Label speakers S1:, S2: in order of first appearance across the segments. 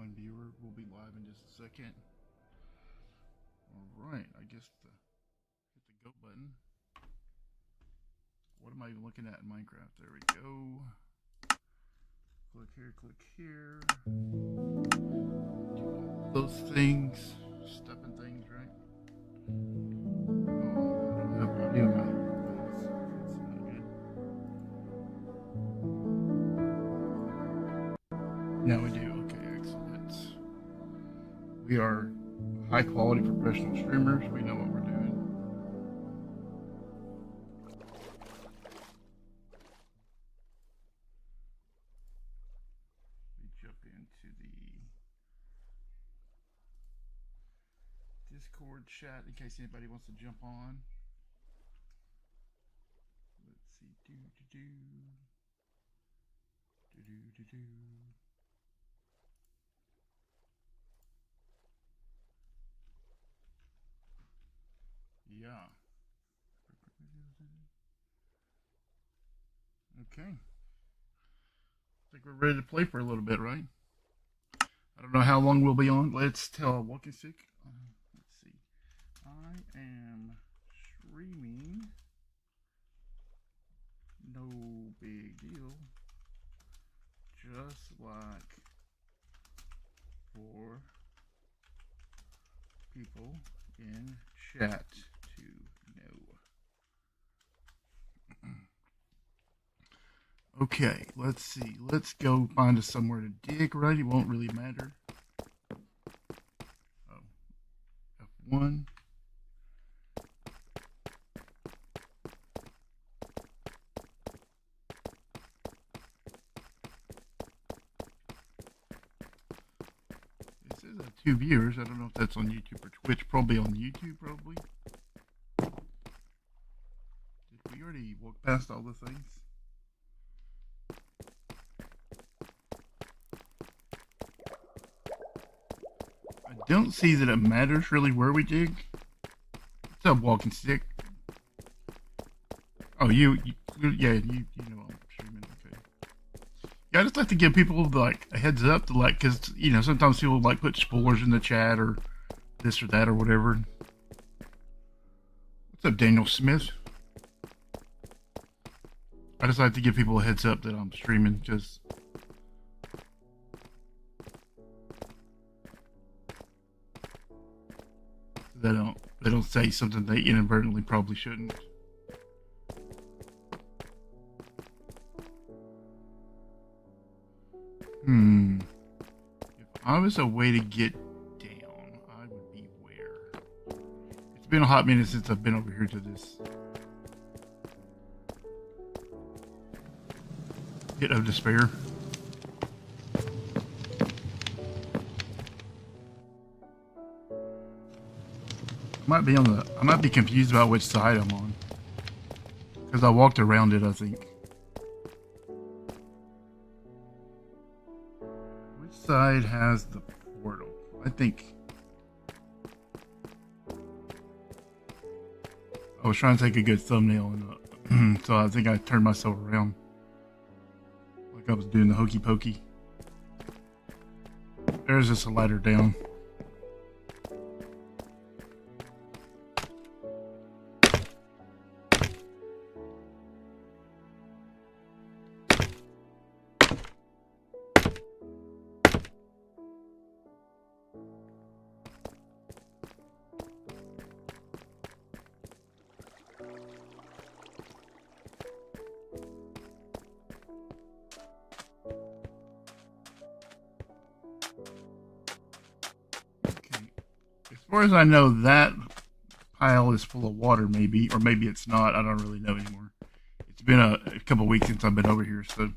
S1: one viewer. We'll be live in just a second. Alright, I guess hit the go button. What am I even looking at in Minecraft? There we go. Click here, click here. Do those things. Stepping things, right? Oh, I don't have audio now. Now we do. Okay, excellent. We are high quality professional streamers. We know what we're doing. We jump into the Discord chat in case anybody wants to jump on. Let's see. Do. Yeah. Okay. I think we're ready to play for a little bit, right? I don't know how long we'll be on. Let's tell walking stick. Let's see. I am streaming. No big deal. Just like for people in chat to know. Okay, let's see. Let's go find us somewhere to dig, right? It won't really matter. Oh, F1. This is 2 viewers. I don't know if that's on YouTube or Twitch. Probably on YouTube, probably. Did we already walk past all the things? I don't see that it matters really where we dig. What's up, walking stick? Oh, yeah, you know I'm streaming. Okay. Yeah, I just like to give people like a heads up to like, cause you know sometimes people like put spoilers in the chat or this or that or whatever. What's up, Daniel Smith? I just like to give people a heads up that I'm streaming because they don't say something they inadvertently probably shouldn't. If I was a way to get down, I would be where? It's been a hot minute since I've been over here to this pit of despair. I might be confused about which side I'm on. Because I walked around it, I think. Which side has the portal? I think I was trying to take a good thumbnail and so I think I turned myself around. Like I was doing the hokey pokey. There's just a ladder down. As far as I know, that pile is full of water, maybe, or maybe it's not. I don't really know anymore. It's been a couple weeks since I've been over here, so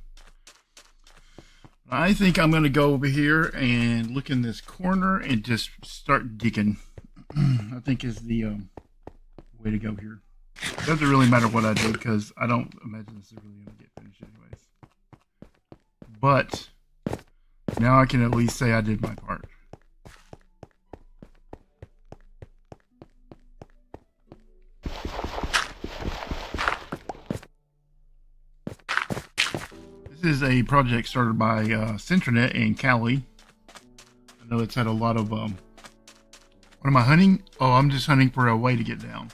S1: I think I'm going to go over here and look in this corner and just start digging. I think is the way to go here. It doesn't really matter what I do because I don't imagine this is really going to get finished anyways. But now I can at least say I did my part. This is a project started by Centranet in Cali. I know it's had a lot of what am I hunting? Oh, I'm just hunting for a way to get down.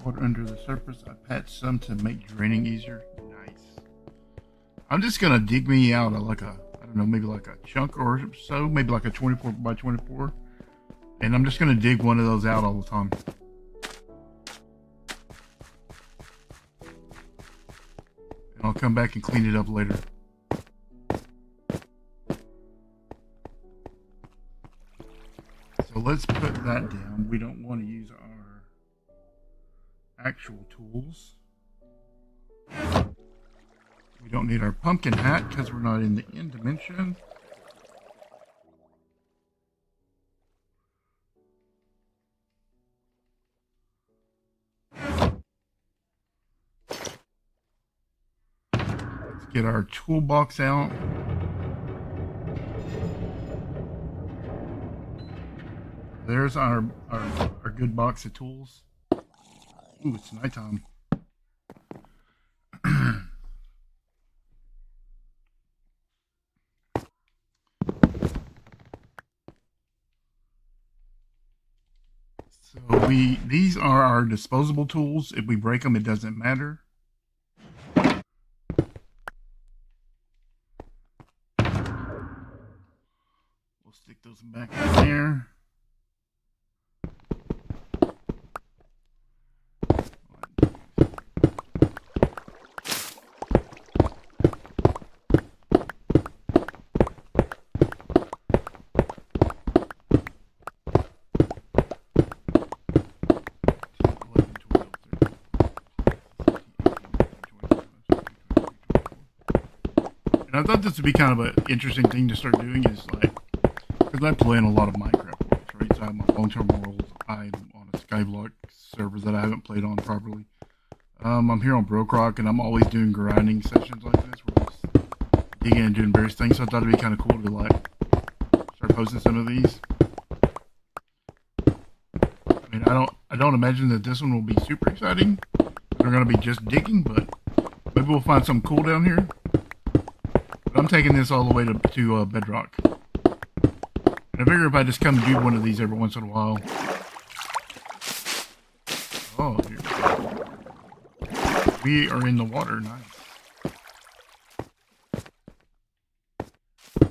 S1: Water under the surface. I patched some to make draining easier. Nice. I'm just gonna dig me out like a, I don't know, maybe like a chunk or so, maybe like a 24 by 24, and I'm just gonna dig one of those out all the time. And I'll come back and clean it up later. So let's put that down. We don't want to use our actual tools. We don't need our pumpkin hat because we're not in the end dimension. Let's get our toolbox out. There's our good box of tools. Ooh, it's nighttime. So these are our disposable tools. If we break them, it doesn't matter. We'll stick those back in there. And I thought this would be kind of an interesting thing to start doing, is like, because I play in a lot of Minecraft worlds, right? So I'm a long-term world. I'm on a Skyblock server that I haven't played on properly. I'm here on BrokeRock, and I'm always doing grinding sessions like this, where I'm just digging and doing various things. So I thought it'd be kind of cool to like start posting some of these. I mean, I don't imagine that this one will be super exciting. They're gonna be just digging, but maybe we'll find something cool down here. I'm taking this all the way to bedrock. And I figure if I just come do one of these every once in a while. Oh, here we are in the water. Nice. So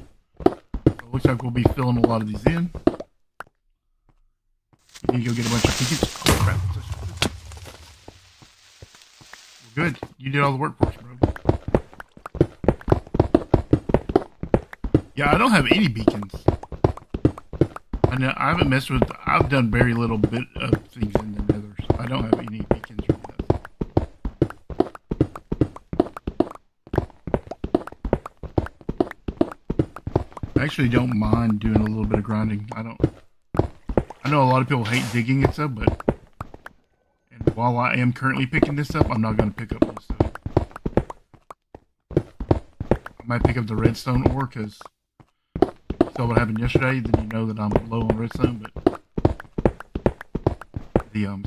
S1: it looks like we'll be filling a lot of these in. We need to go get a bunch of tickets. Oh crap. We're good. You did all the work for us, bro. Yeah, I don't have any beacons. I know I haven't messed with. I've done very little bit of things in the Nether, so I don't have any beacons or nothing. I actually don't mind doing a little bit of grinding. I know a lot of people hate digging and stuff, but while I am currently picking this up, I'm not going to pick up most of it. I might pick up the redstone ore because saw what happened yesterday, then you know that I'm low on redstone. But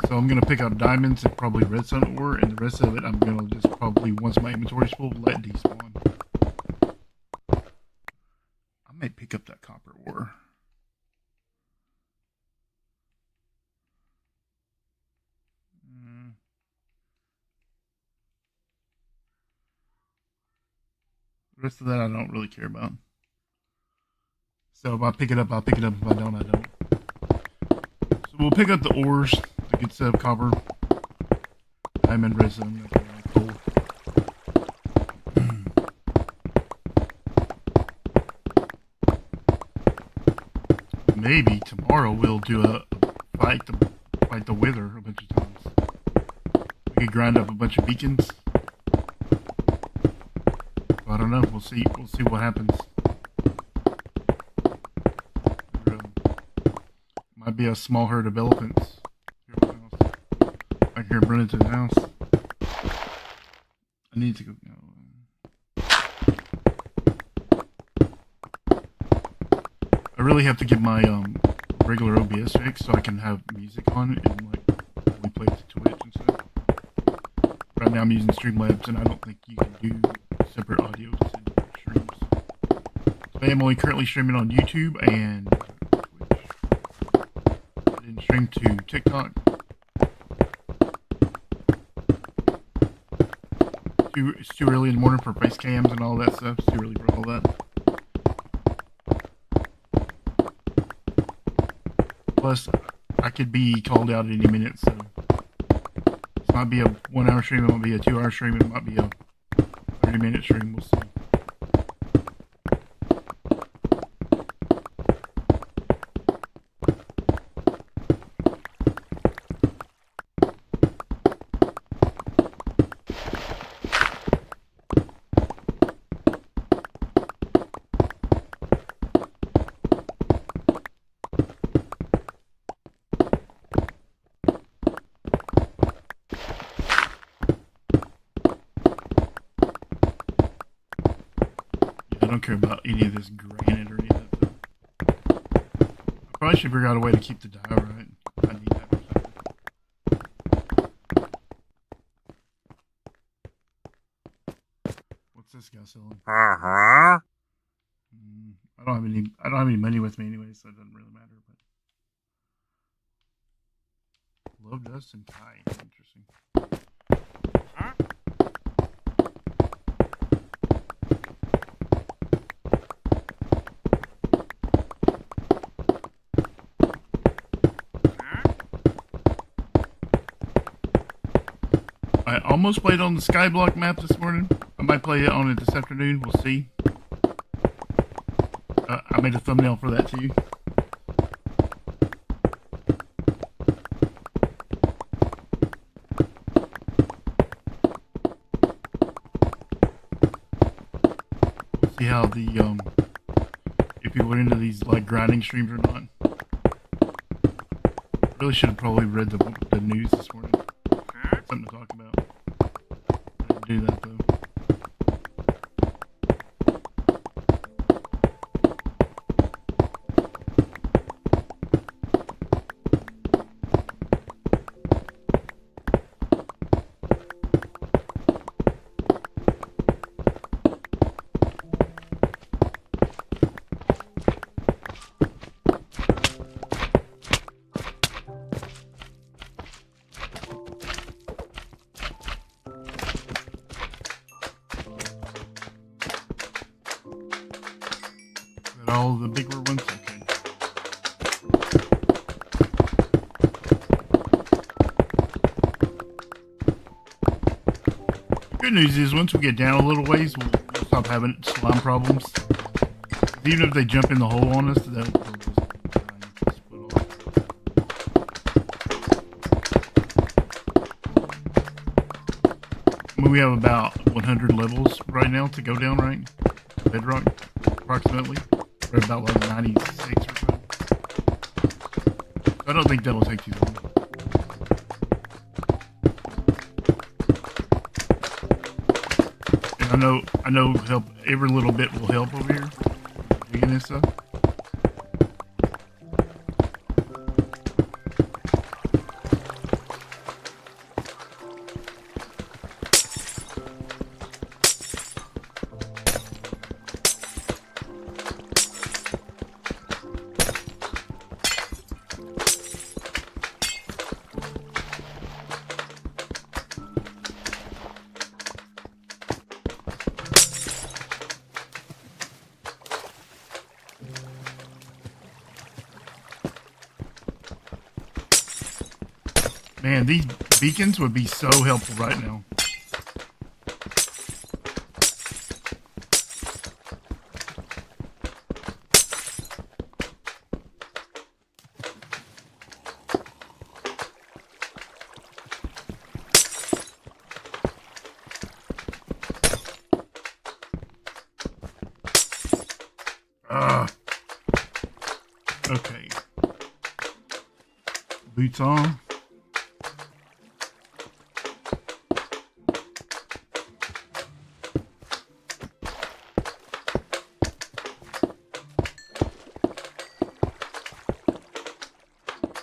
S1: so I'm gonna pick up diamonds and probably redstone ore, and the rest of it I'm gonna just probably, once my inventory's full, let despawn. I might pick up that copper ore. The rest of that I don't really care about. So if I pick it up, I'll pick it up. If I don't, I don't. So we'll pick up the ores, the good stuff, copper, diamond, redstone, coal. Maybe tomorrow we'll do a fight the wither a bunch of times. We could grind up a bunch of beacons. I don't know. We'll see. We'll see what happens. Might be a small herd of elephants. I hear them running to the house. I need to go. I really have to get my regular OBS fixed so I can have music on it and like we play to Twitch and stuff. Right now I'm using Streamlabs and I don't think you can do separate audio streams. Today I'm only currently streaming on YouTube and Twitch. I didn't stream to TikTok. It's too early in the morning for face cams and all that stuff. It's too early for all that. Plus, I could be called out at any minute, so it might be a 1 hour stream, it might be a 2 hour stream, it might be a 30-minute stream. We'll see. I don't care about any of this granite or any of that stuff. I probably should figure out a way to keep the dye right. I need that or something. What's this guy selling? I don't have any money with me anyway, so it doesn't really matter. But love dust and kite. Interesting. I almost played on the Skyblock map this morning. I might play it on it this afternoon. We'll see. I made a thumbnail for that too. We'll see how the if people are into these like grinding streams or not. Really should have probably read the news this morning. Something to talk about. I didn't do that though. All the bigger ones, okay. The good news is once we get down a little ways, we'll stop having slime problems. Even if they jump in the hole on us, they'll just split off. I mean, we have about 100 levels right now to go down, right? Bedrock, approximately. We're about like 96 or so. I don't think that'll take too long. And I know help, every little bit will help over here. Digging this stuff. Man, these beacons would be so helpful right now. Okay. Boots on.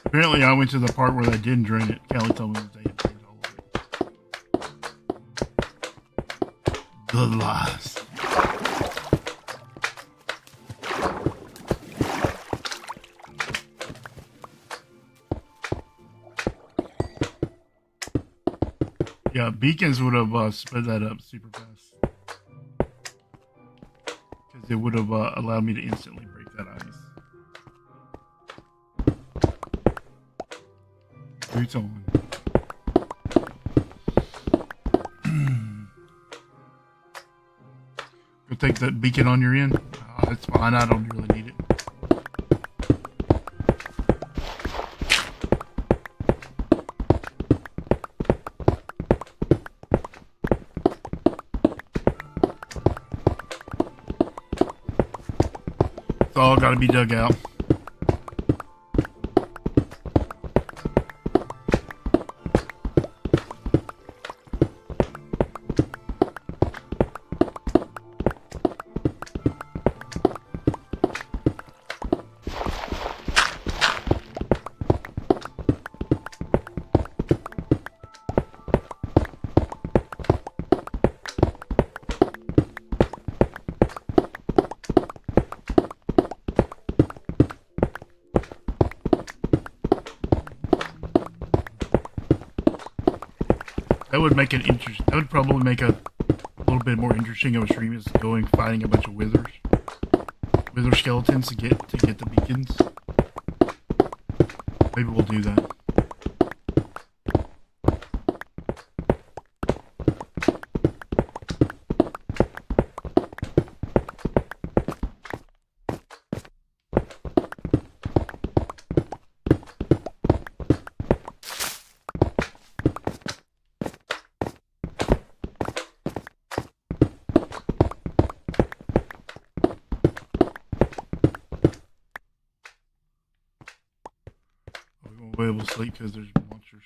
S1: Apparently I went to the part where they didn't drain it. Kelly told me that they had drained all of it. Good lies. Yeah, beacons would have sped that up super fast. Because it would have allowed me to instantly break that ice. Boots on. Go take that beacon on your end. Oh, that's fine, I don't really need it. It's all got to be dug out. That would make it interesting. That would probably make a little bit more interesting of a stream is going fighting a bunch of wither skeletons to get the beacons. Maybe we'll do that. Be able to sleep because there's monsters.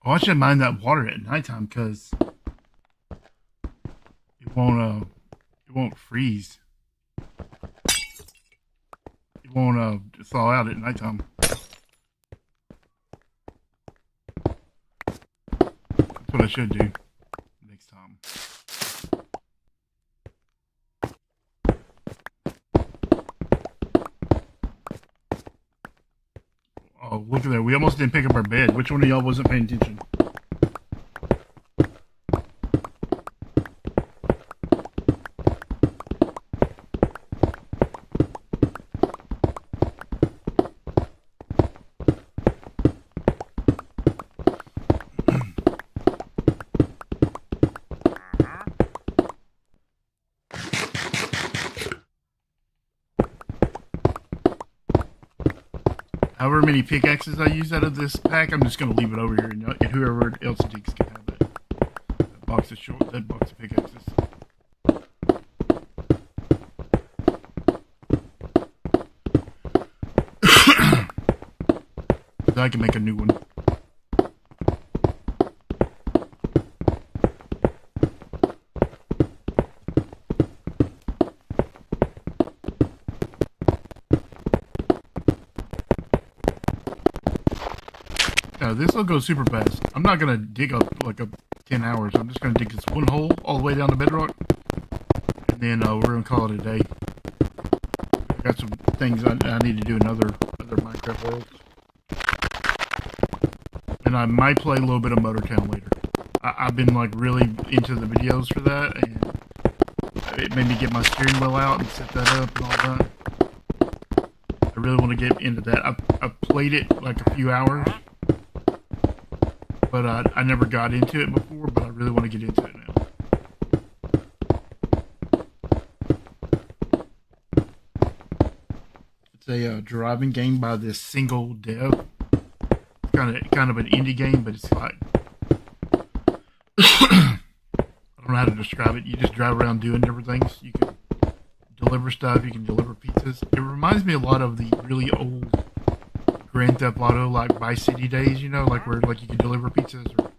S1: Oh, I should mind that water at nighttime because it won't freeze. It won't thaw out at nighttime. That's what I should do next time. Oh, look at that. We almost didn't pick up our bed. Which one of y'all wasn't paying attention? However many pickaxes I use out of this pack, I'm just going to leave it over here, and whoever else digs can have that box of pickaxes. So I can make a new one. This will go super fast. I'm not gonna dig up like 10 hours. I'm just gonna dig this one hole all the way down to bedrock, and then we're gonna call it a day. I got some things I need to do in other Minecraft worlds, and I might play a little bit of Motortown later. I've been like really into the videos for that, and it made me get my steering wheel out and set that up and all that. I really want to get into that. I've played it like a few hours. But I never got into it before, but I really want to get into it now. a driving game by this single dev. Kind of an indie game, but it's like I don't know how to describe it. You just drive around doing different things. You can deliver stuff. You can deliver pizzas. It reminds me a lot of the really old Grand Theft Auto, like Vice City days. You know, like where like you can deliver pizzas or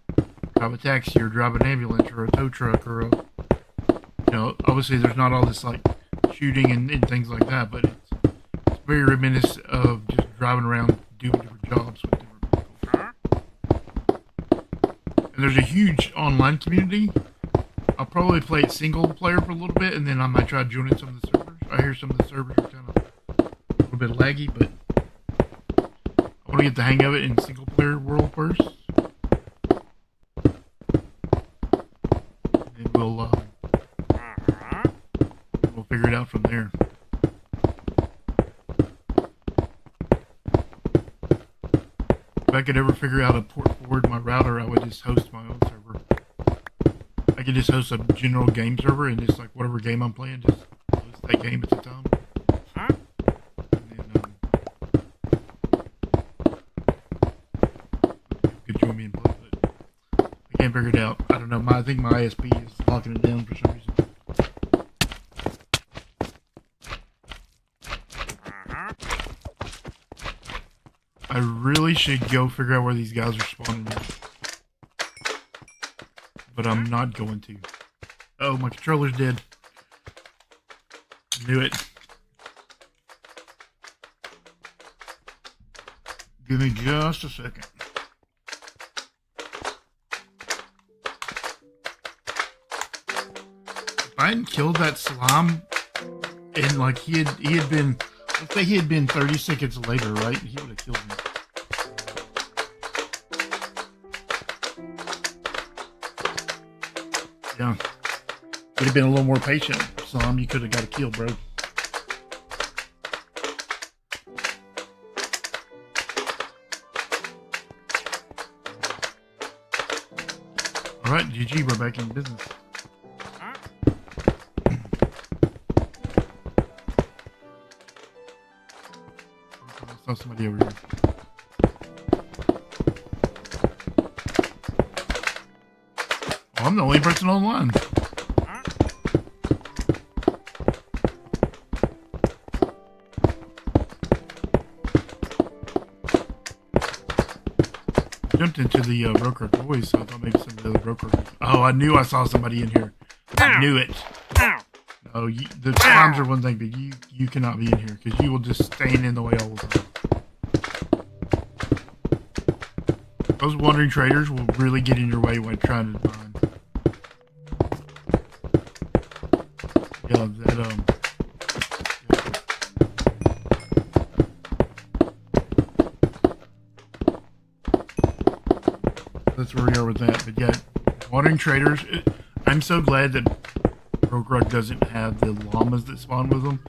S1: drive a taxi or drive an ambulance or a tow truck or a, you know, obviously there's not all this like shooting and things like that, but it's very reminiscent of just driving around doing different jobs with different vehicles. And there's a huge online community. I'll probably play it single player for a little bit, and then I might try joining some of the servers. I hear some of the servers are kind of a little bit laggy, but I want to get the hang of it in single player world first. And we'll figure it out from there. If I could ever figure out how to port forward my router, I would just host my own server. I could just host a general game server and just like whatever game I'm playing, just host that game at the time. And then could join me and play, but I can't figure it out. I don't know. I think my ISP is locking it down for some reason. I really should go figure out where these guys are spawning at. But I'm not going to. Oh, my controller's dead. Knew it. Give me just a second. If I hadn't killed that slime, and like he had been, let's say he had been 30 seconds later, right? He would have killed me. Yeah. Could have been a little more patient, Slime. You could have got a kill, bro. Alright, GG, we're back in business. I saw somebody over here. I'm the only person online. Jumped into the BrokeRock boys, so I thought maybe some of the other BrokeRock. Oh, I knew I saw somebody in here. I knew it. No, the times are one thing, but you cannot be in here because you will just stand in the way all the time. Those wandering traders will really get in your way when trying to find. Yeah, that yeah. That's where we are with that. But yeah, wandering traders. I'm so glad that BrokeRock doesn't have the llamas that spawn with them.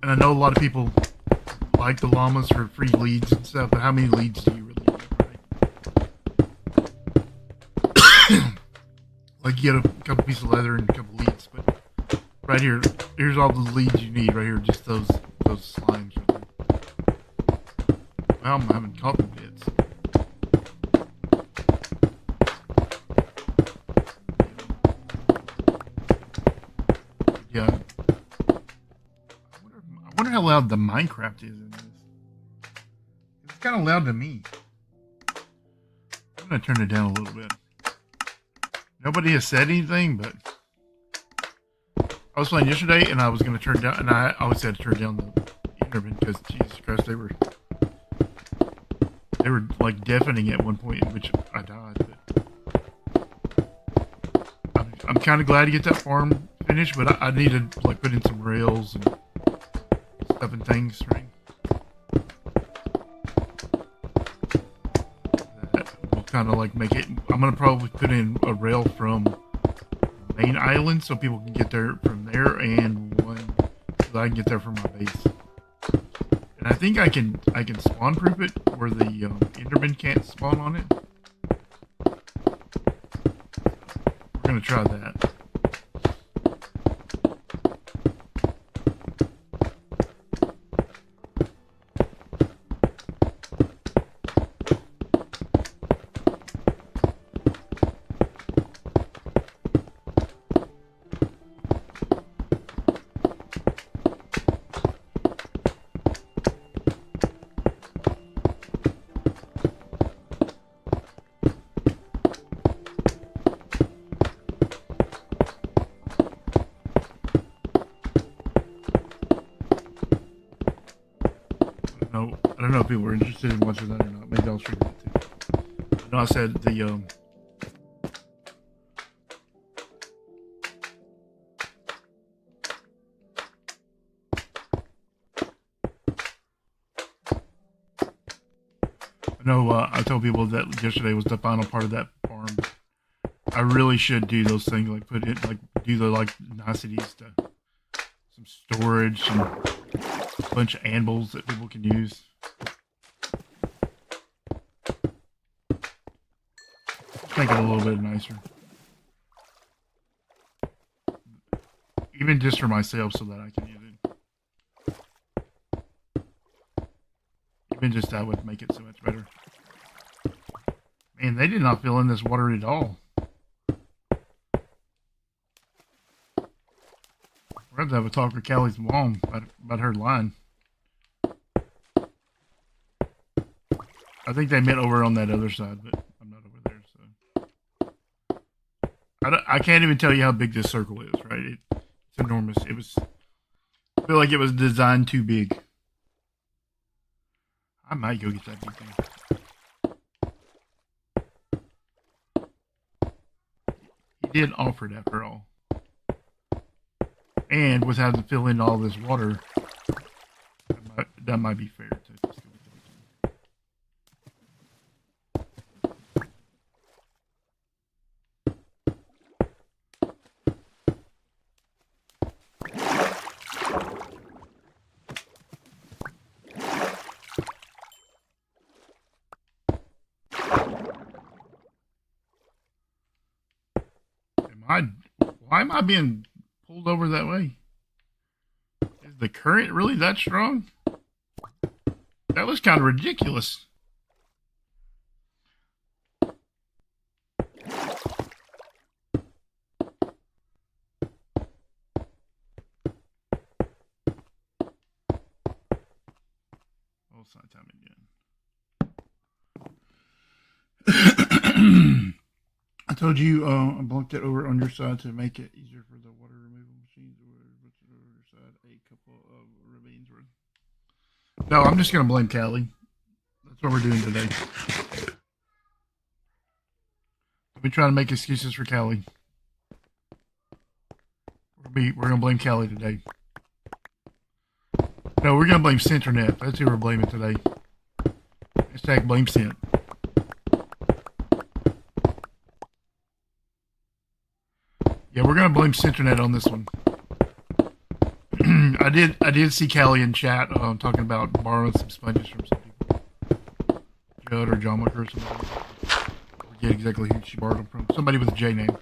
S1: And I know a lot of people like the llamas for free leads and stuff, but how many leads do you really need, right? Like you get a couple pieces of leather and a couple leads, but right here, here's all the leads you need right here, just those slimes right there. Well, I'm having coffee bits. Yeah. I wonder how loud the Minecraft is in this. It's kind of loud to me. I'm going to turn it down a little bit. Nobody has said anything, but I was playing yesterday and I was going to turn down, and I always had to turn down the intermittent because Jesus Christ, they were like deafening at one point, in which I died. But I'm kind of glad to get that farm finished, but I need to like put in some rails and stuff and things, right? That will kind of like make it. I'm gonna probably put in a rail from the main island so people can get there from there, and one so I can get there from my base. And I think I can spawn proof it where the Enderman can't spawn on it. We're gonna try that. people are interested in watching that or not. Maybe I'll stream it too. No, I said the I know I told people that yesterday was the final part of that farm. I really should do those things, like put it, like do the like niceties to some storage, some bunch of animals that people can use. Just make it a little bit nicer, even just for myself, so that I can use it. Even just that would make it so much better. Man, they did not fill in this water at all. We're going to have a talk with Callie's mom about her line. I think they meant over on that other side, but I'm not over there, so. I can't even tell you how big this circle is, right? It's enormous. I feel like it was designed too big. I might go get that big thing. He did offer it after all. And with having to fill in all this water, that might be fair to just go with Why am I being pulled over that way? Is the current really that strong? That was kind of ridiculous. Oh, it's not time again. I told you I blocked it over on your side to make it easier for the water removal machines, or what's it over your side? A couple of ravines worth. No, I'm just gonna blame Callie. That's what we're doing today. We try to make excuses for Callie. We're gonna blame Callie today. No, we're gonna blame Centernet. That's who we're blaming today. Hashtag blame Cent. Yeah, we're gonna blame Centernet on this one. I did see Callie in chat talking about borrowing some sponges from some people, Judd or John or somebody. I forget exactly who she borrowed them from. Somebody with a J name.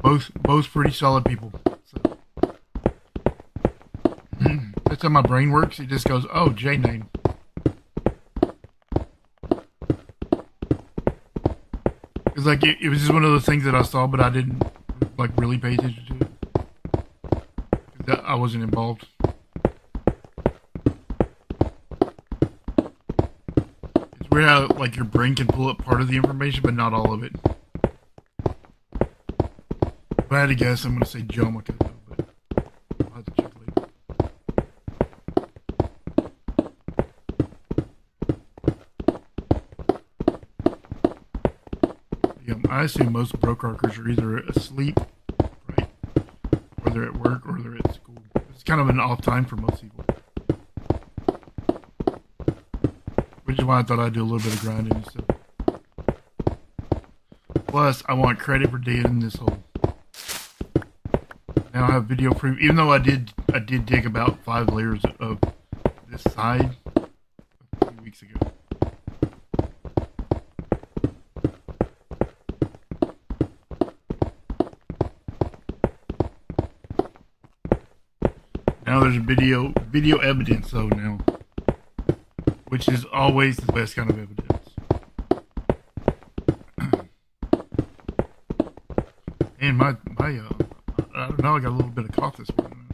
S1: Both pretty solid people. So. That's how my brain works. It just goes, oh, J name. It's like it was just one of those things that I saw, but I didn't like really pay attention to it. I wasn't involved. It's weird how like your brain can pull up part of the information, but not all of it. If I had to guess, I'm gonna say Jomica, but I'll have to check later. Yeah, I assume most BrokeRockers are either asleep, right, or they're at work, or they're at school. It's kind of an off time for most people. Which is why I thought I'd do a little bit of grinding and stuff. Plus, I want credit for digging this hole. Now I have video proof, even though I did dig about 5 layers of this side a few weeks ago. Now there's video evidence though now, which is always the best kind of evidence. And my I don't know, I got a little bit of cough this morning.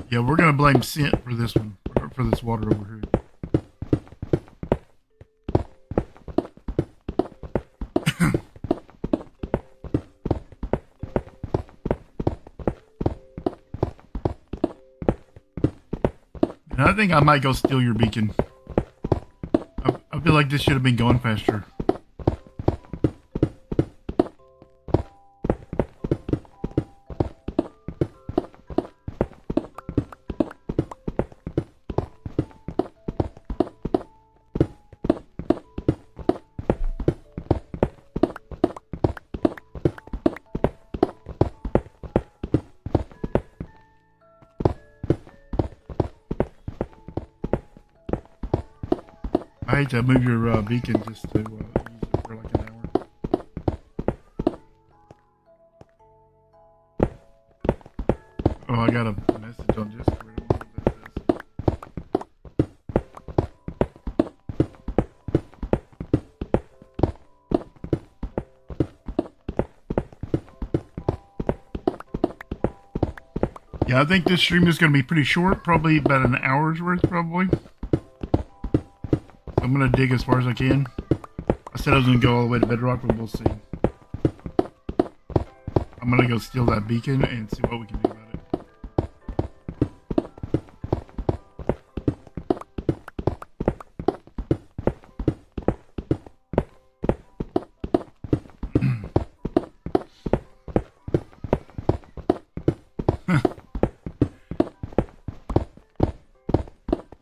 S1: Yeah, we're gonna blame Scent for this one, for this water over here. think I might go steal your beacon. I feel like this should have been going faster. I hate to move your beacon just to use it for like an hour. Oh, I got a message on Discord. I don't know what that is. Yeah, I think this stream is going to be pretty short, probably about an hour's worth, probably. I'm going to dig as far as I can. I said I was going to go all the way to bedrock, but we'll see. I'm going to go steal that beacon and see what we can do about it.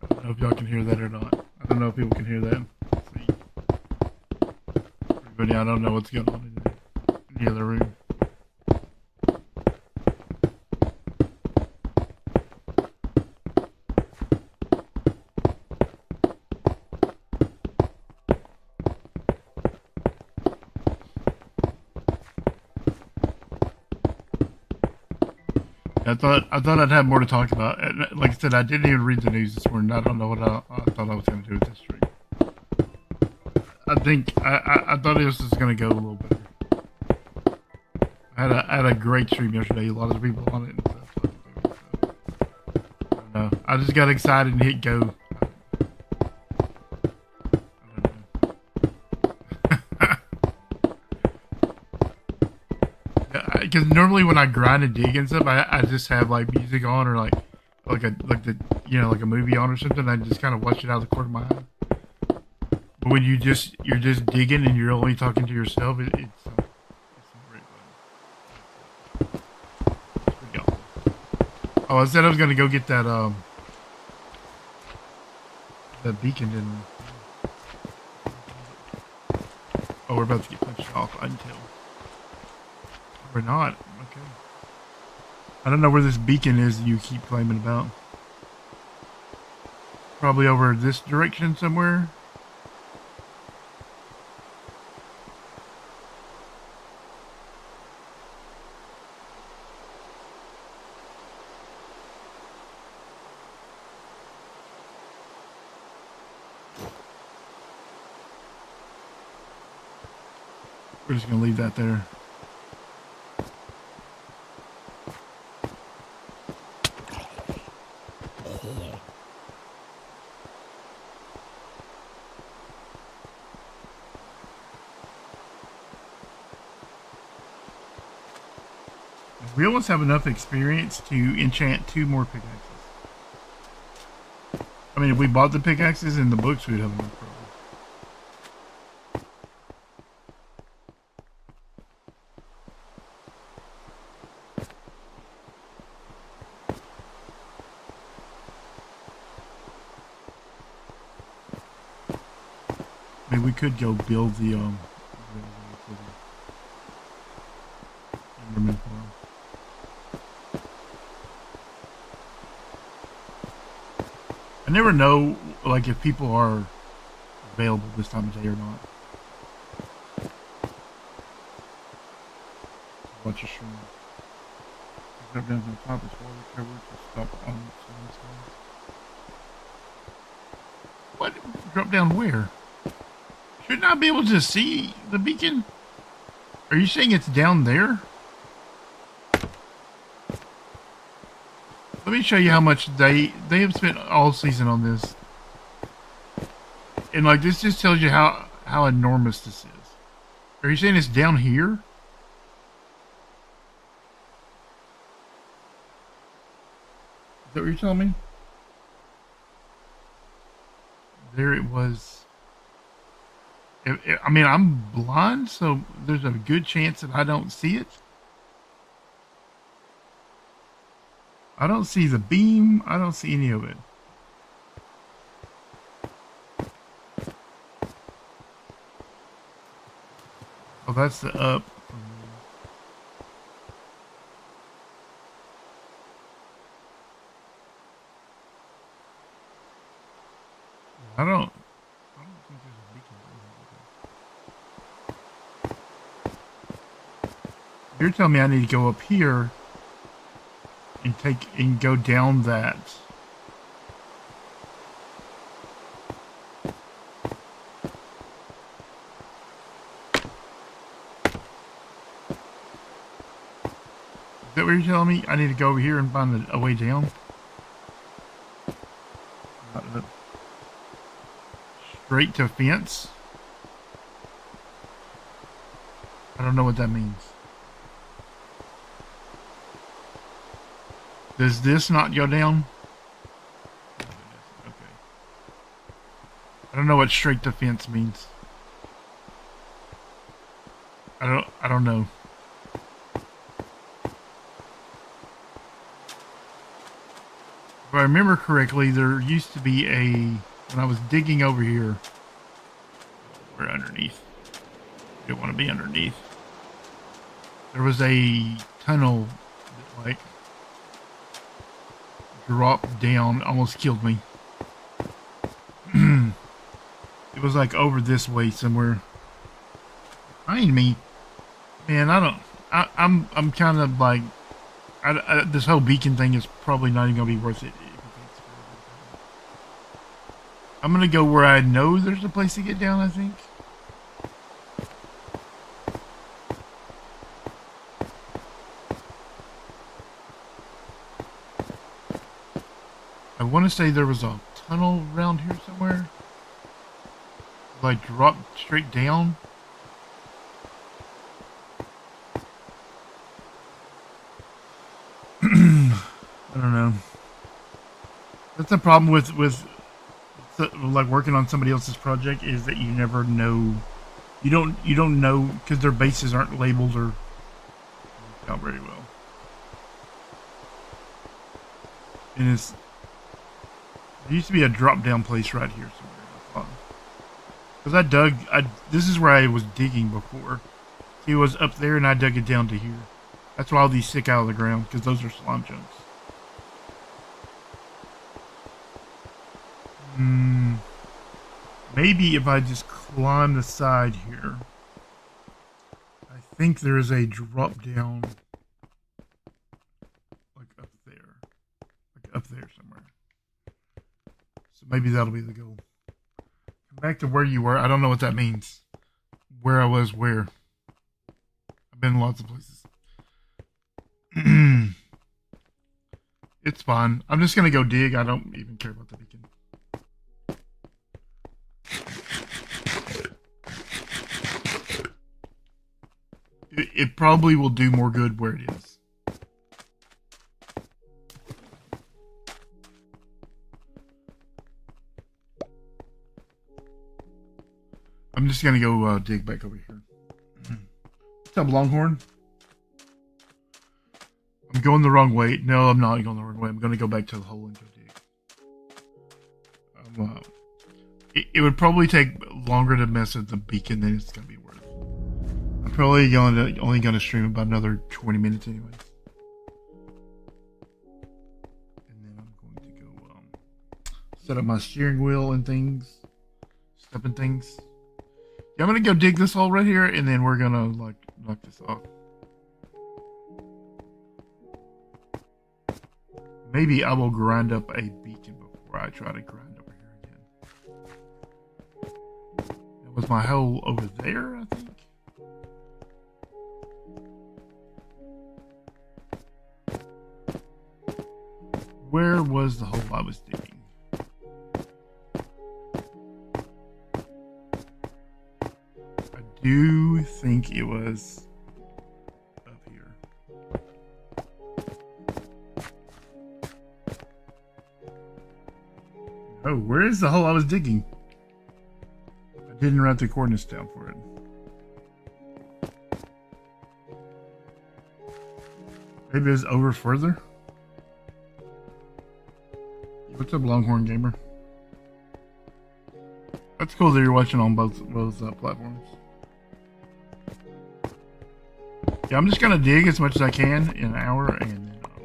S1: I don't know if y'all can hear that or not. I don't know if people can hear that. Let's see. Everybody, I don't know what's going on in the other room. I thought I'd have more to talk about. And like I said, I didn't even read the news this morning. I don't know what I thought I was going to do with this stream. I thought it was just going to go a little better. I had a great stream yesterday. A lot of people on it and stuff. So I don't know. I just got excited and hit go. Because normally when I grind and dig and stuff, I just have like music on or like a movie on or something. I just kind of watch it out of the corner of my eye. But when you're just digging and you're only talking to yourself, it's great fun. It's pretty awesome. Oh, I said I was gonna go get that beacon and oh, we're about to get punched off until. Or not. Okay. I don't know where this beacon is you keep claiming about. Probably over this direction somewhere. We're just going to leave that there. We almost have enough experience to enchant 2 more pickaxes. I mean, if we bought the pickaxes in the books, we'd have enough problem. I mean, we could go build the Enderman farm. I never know, like, if people are available this time of day or not. Watch your stream. Drop down to the top, it's water cover to stop on what? Drop down where? Shouldn't I be able to see the beacon? Are you saying it's down there? Let me show you how much they have spent all season on this. And like this just tells you how enormous this is. Are you saying it's down here? Is that what you're telling me? There it was. I mean, I'm blind, so there's a good chance that I don't see it. I don't see the beam. I don't see any of it. Oh, that's the up. I don't think there's a beacon. You're telling me I need to go up here and go down that. Is that what you're telling me? I need to go over here and find a way down? Straight to fence? I don't know what that means. Does this not go down? Okay. I don't know what straight to fence means. I don't know. If I remember correctly, there used to be when I was digging over here, we're underneath. You don't want to be underneath. There was a tunnel that like dropped down, almost killed me. It was like over this way somewhere. Behind me, man. I'm kind of like, this whole beacon thing is probably not even gonna be worth it. I'm gonna go where I know there's a place to get down, I think. I want to say there was a tunnel around here somewhere. Like dropped straight down. I don't know. That's the problem with like working on somebody else's project, is that you never know. You don't know, because their bases aren't labeled or out very well. And there used to be a drop down place right here somewhere. Because this is where I was digging before. It was up there and I dug it down to here. That's why all these stick out of the ground, because those are slime chunks. Maybe if I just climb the side here. I think there is a drop down. Like up there. Like up there somewhere. So maybe that'll be the goal. Come back to where you were. I don't know what that means. Where I was where. I've been lots of places. It's fine. I'm just gonna go dig. I don't even care about the beacon. It probably will do more good where it is. I'm just gonna go dig back over here. What's up, Longhorn? I'm going the wrong way. No, I'm not going the wrong way. I'm gonna go back to the hole and go dig. It would probably take longer to mess with the beacon than it's gonna be worth. I'm probably only gonna stream about another 20 minutes anyways. And then I'm going to go set up my steering wheel and things, stepping things. Yeah, I'm gonna go dig this hole right here, and then we're gonna like knock this off. Maybe I will grind up a beacon before I try to grind over here again. That was my hole over there, I think. Where was the hole I was digging? I do think it was up here. Oh, where is the hole I was digging? didn't write the coordinates down for it. Maybe it's over further. What's up, Longhorn Gamer? That's cool that you're watching on both platforms. Yeah, I'm just gonna dig as much as I can in an hour, and then call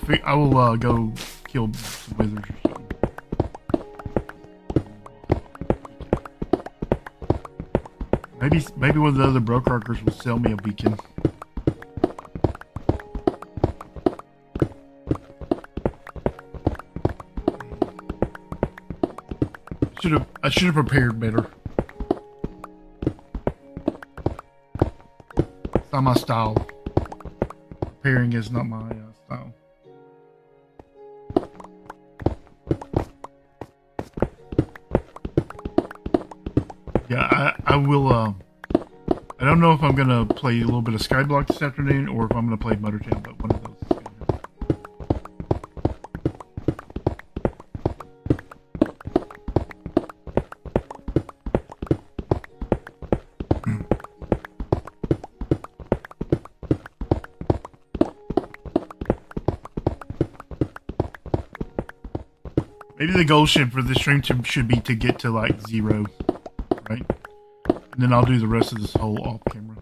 S1: it. I will go kill some wizards or something. Maybe one of the other BrokeRockers will sell me a beacon. I should have prepared better. It's not my style. Preparing is not my style. Yeah, I will. I don't know if I'm gonna play a little bit of Skyblock this afternoon or if I'm gonna play Muttertown, but one of those. Maybe the goal for this stream should be to get to like 0, right? And then I'll do the rest of this whole off camera.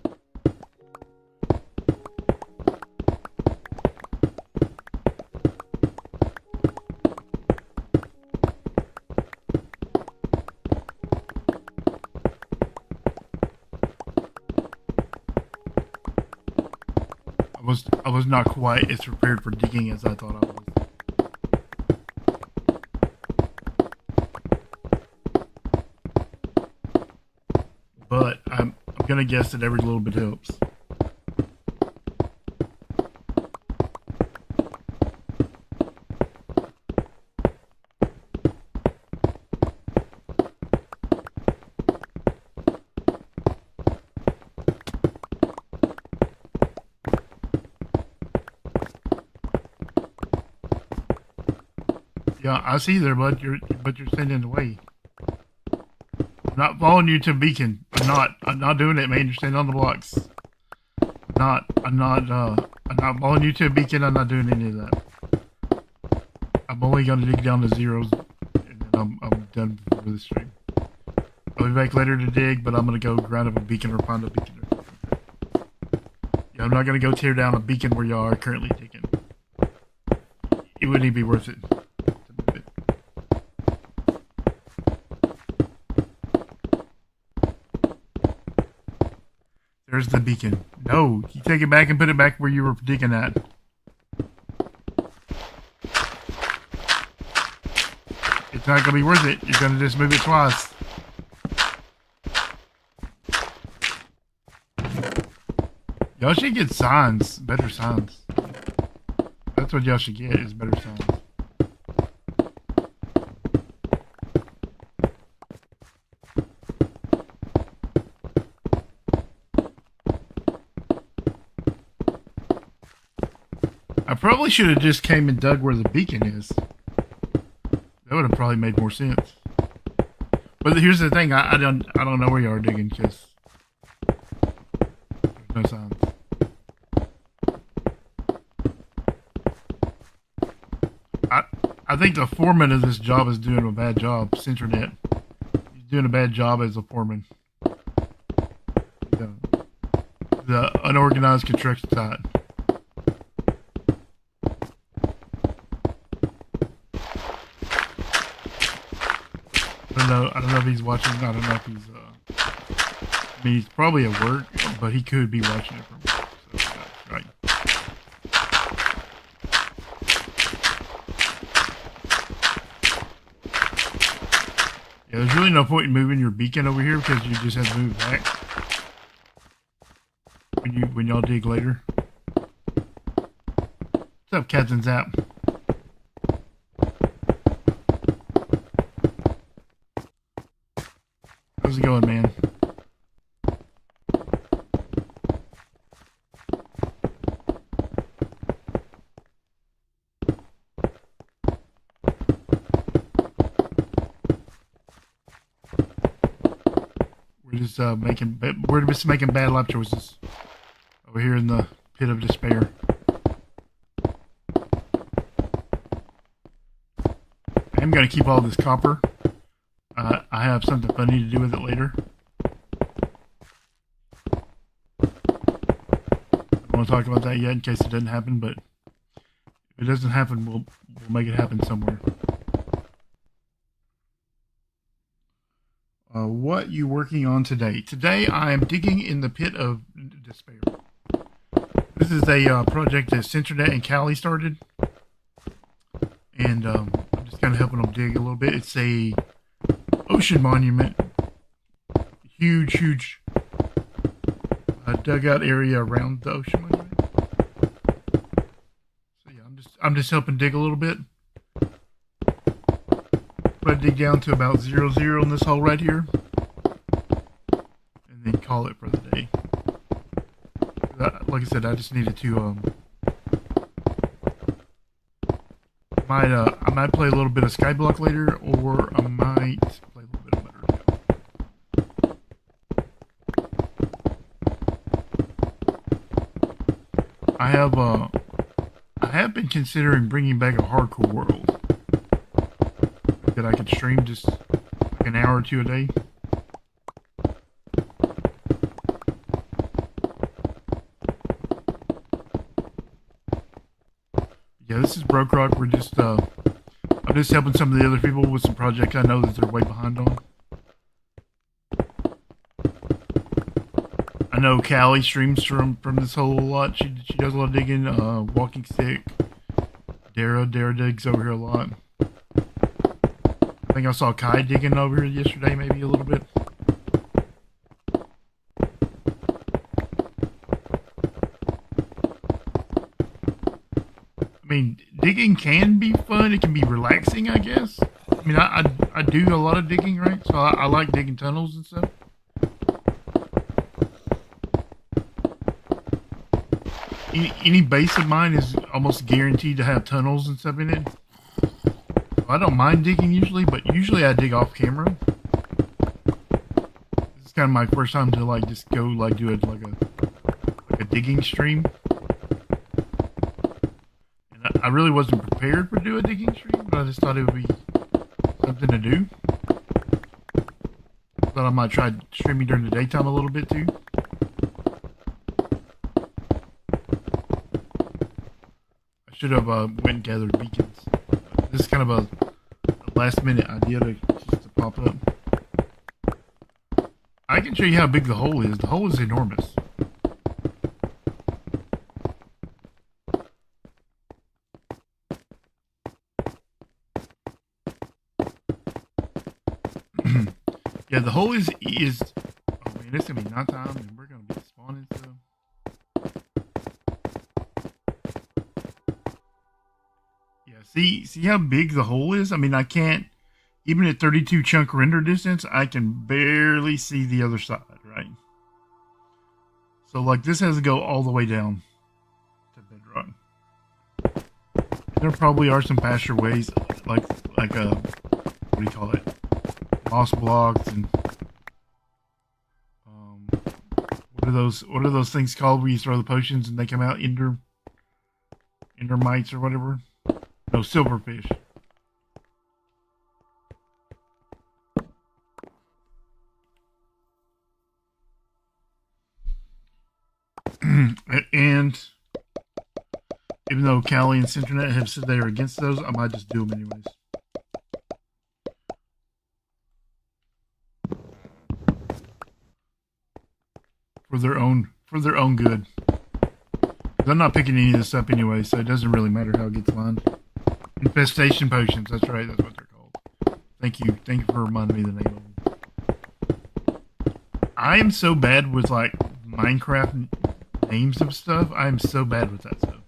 S1: I was not quite as prepared for digging as I thought I was. But I'm gonna guess that every little bit helps. Yeah, I see there, bud. You're standing in the way. I'm not following you to beacon. I'm not doing it, man. You're standing on the blocks. I'm not following you to a beacon. I'm not doing any of that. I'm only gonna dig down to 0s, and then I'm done for the stream. I'll be back later to dig, but I'm gonna go grind up a beacon or find a beacon. Yeah, I'm not gonna go tear down a beacon where y'all are currently digging. It wouldn't even be worth it. There's the beacon. No, you take it back and put it back where you were digging at. It's not gonna be worth it. You're gonna just move it twice. Y'all should get signs, better signs. That's what y'all should get, is better signs. I probably should have just came and dug where the beacon is. That would have probably made more sense. But here's the thing, I don't know where you are digging because there's no signs. I think the foreman of this job is doing a bad job, Centranet. He's doing a bad job as a foreman. The unorganized construction site. I don't know if he's watching. I don't know if he's. I mean, he's probably at work, but he could be watching it from work. So that's right. Yeah, there's really no point in moving your beacon over here because you just have to move back when y'all dig later. What's up, Captain Zap? How's it going, man? just we're just making bad life choices over here in the pit of despair. I'm gonna keep all this copper. I have something funny to do with it later. I don't want to talk about that yet in case it doesn't happen, but if it doesn't happen, we'll make it happen somewhere. What you working on today? Today I am digging in the pit of despair. This is a project that Centernet and Callie started, and I'm just kind of helping them dig a little bit. It's a ocean monument, huge dugout area around the ocean monument. So yeah, I'm just helping dig a little bit. I dig down to about 0, in this hole right here, and then call it for the day. Like I said, I just needed to I might play a little bit of Skyblock later, or I might play a little bit of Butter. I have been considering bringing back a hardcore world that I could stream just like an hour or two a day. Yeah, this is BrokeRock. We're just I'm just helping some of the other people with some projects I know that they're way behind on. I know Callie streams from this hole a lot. She does a lot of digging. Walking Stick. Dara digs over here a lot. I think I saw Kai digging over here yesterday, maybe a little bit. I mean, digging can be fun. It can be relaxing, I guess. I mean, I do a lot of digging, right? So I like digging tunnels and stuff. Any base of mine is almost guaranteed to have tunnels and stuff in it. I don't mind digging usually, but usually I dig off camera. This is kind of my first time to like just go like do it like a digging stream. And I really wasn't prepared for do a digging stream, but I just thought it would be something to do. Thought I might try streaming during the daytime a little bit too. I should have went and gathered beacons. This is kind of a last minute idea to pop up. I can show you how big the hole is. The hole is enormous. Yeah, the hole is. Oh man, it's gonna be nighttime and we're gonna be spawning stuff. See how big the hole is? I mean, I can't, even at 32 chunk render distance, I can barely see the other side, right? So, like, this has to go all the way down to bedrock. There probably are some faster ways, like what do you call it? Moss blocks and, what are those things called where you throw the potions and they come out ender mites or whatever? No, silverfish. And even though Callie and Centernet have said they are against those, I might just do them anyways. For their own good. 'Cause I'm not picking any of this up anyway, so it doesn't really matter how it gets lined. Infestation potions, that's right, that's what they're called. Thank you for reminding me the name of them. I am so bad with like Minecraft names of stuff. I am so bad with that stuff.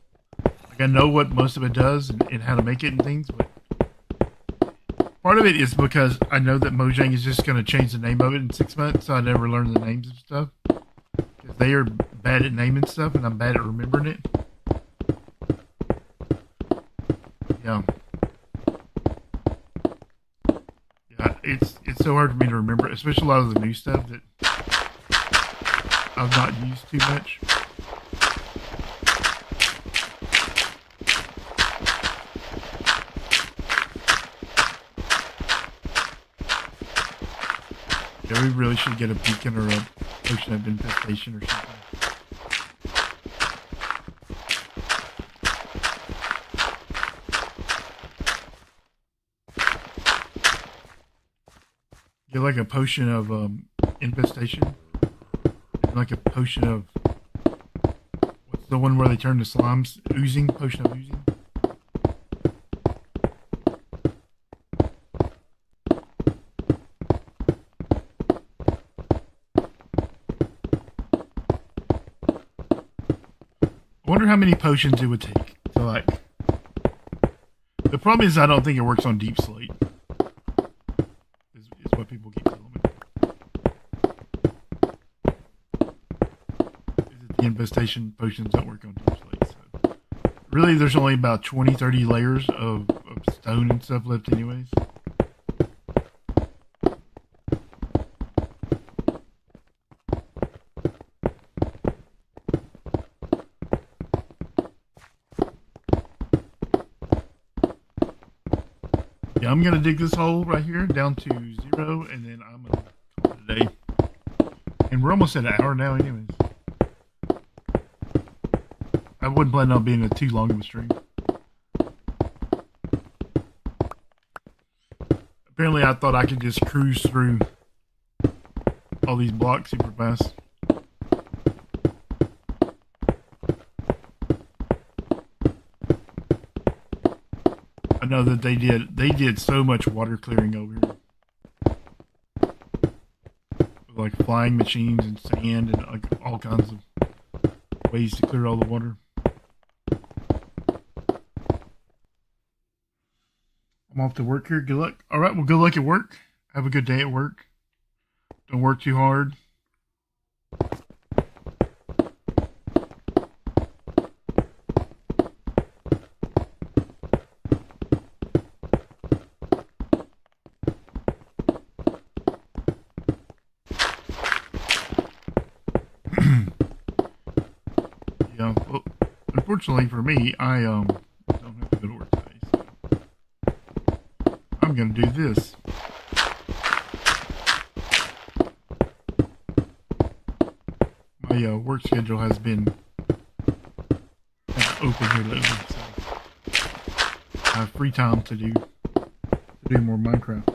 S1: Like I know what most of it does and how to make it and things, but part of it is because I know that Mojang is just going to change the name of it in 6 months, so I never learn the names of stuff. Because they are bad at naming stuff and I'm bad at remembering it. Yeah. Yeah, it's so hard for me to remember, especially a lot of the new stuff that I've not used too much. Yeah, we really should get a beacon or a potion of infestation or something. Get like a potion of infestation, and like a potion of what's the one where they turn to slimes? Oozing, potion of oozing. I wonder how many potions it would take to like. The problem is I don't think it works on deep slate. Is what people keep telling me. Is it the infestation potions don't work on deep slate? So really, there's only about 20-30 layers of stone and stuff left, anyways. Yeah, I'm gonna dig this hole right here down to 0, and then I'm gonna call it a day. And we're almost at an hour now, anyways. I wouldn't plan on being too long of a stream. Apparently, I thought I could just cruise through all these blocks super fast. I know that they did so much water clearing over here. With like flying machines and sand and like all kinds of ways to clear all the water. I'm off to work here. Good luck. Alright, well good luck at work. Have a good day at work. Don't work too hard. Yeah, well, unfortunately for me, I don't have to go to work today, so I'm gonna do this. My work schedule has been open here lately, so I have free time to do more Minecraft.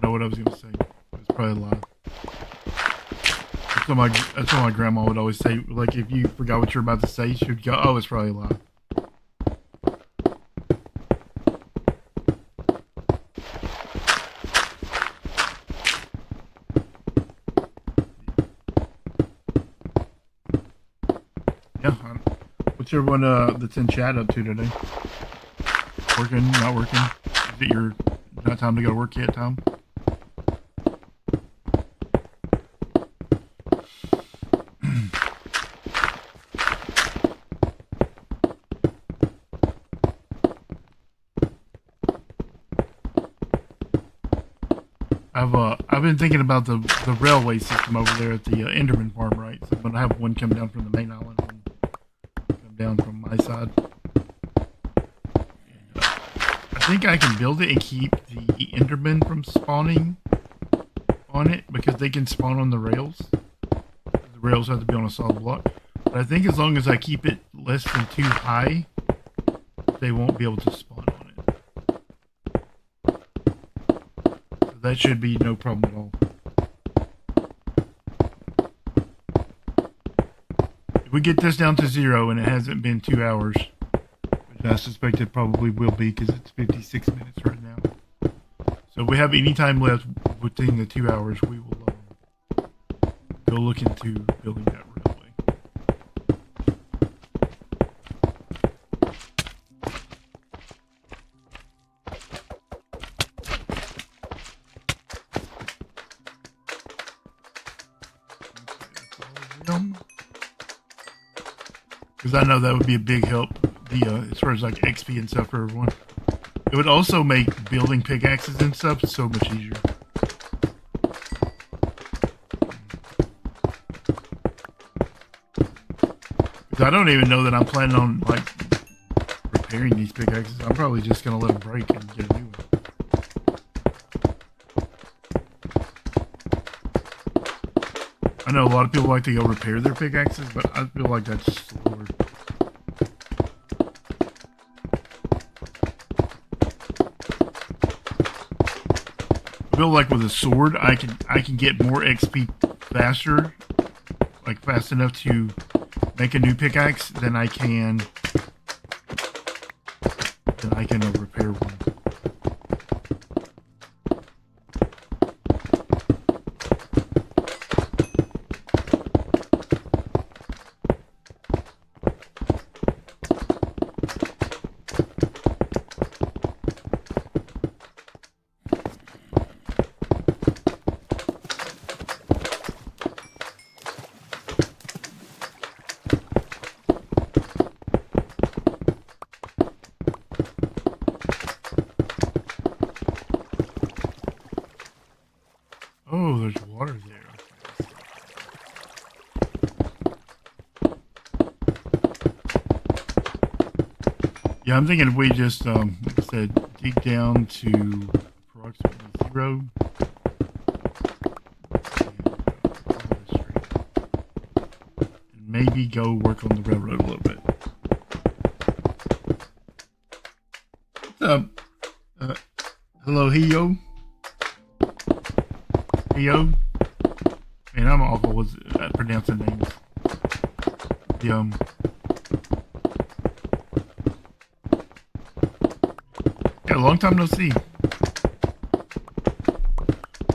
S1: What I was gonna say. It was probably a lie. That's what my grandma would always say. Like if you forgot what you're about to say, she would go, "Oh, it's probably a lie." Yeah. What's everyone that's in chat up to today? Working? Not working? Is it your not time to go to work yet, Tom? I've been thinking about the railway system over there at the Enderman farm, right? So I'm gonna have one come down from the main island and come down from my side. I think I can build it and keep the Enderman from spawning on it because they can spawn on the rails. The rails have to be on a solid block. But I think as long as I keep it less than 2 high, they won't be able to spawn on it. So that should be no problem at all. If we get this down to 0 and it hasn't been 2 hours, which I suspect it probably will be because it's 56 minutes right now. So if we have any time left within the 2 hours, we will go look into building that railway. because I know that would be a big help. As far as like XP and stuff for everyone. It would also make building pickaxes and stuff so much easier. I don't even know that I'm planning on like repairing these pickaxes. I'm probably just gonna let them break and get a new one. I know a lot of people like to go repair their pickaxes, but I feel like that's slower. I feel like with a sword, I can get more XP faster, like fast enough to make a new pickaxe than I can repair one. Oh, there's water there. Yeah, I'm thinking if we just, like I said, dig down to approximately 0. And maybe go work on the railroad a little bit. What's up? Hello, Hio. Hio. Man, I'm awful at pronouncing names. Yeah, a long time no see.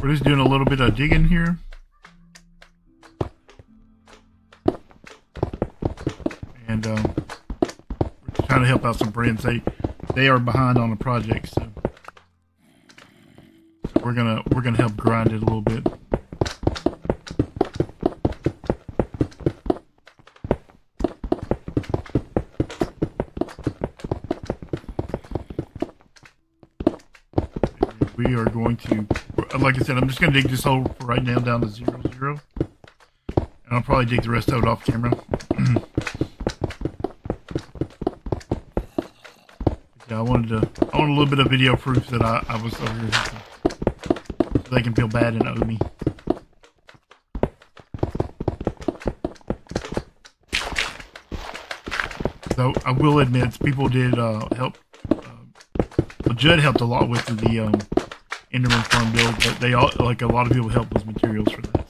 S1: We're just doing a little bit of digging here. And we're just trying to help out some friends. They are behind on a project, so we're gonna help grind it a little bit. We are going to, like I said, I'm just going to dig this hole right now down to 0, 0. And I'll probably dig the rest of it off camera. Yeah, I want a little bit of video proof that I was over here, so they can feel bad and owe me. So I will admit, people did help. Well, Judd helped a lot with the Enderman farm build, but they all, like a lot of people helped with materials for that.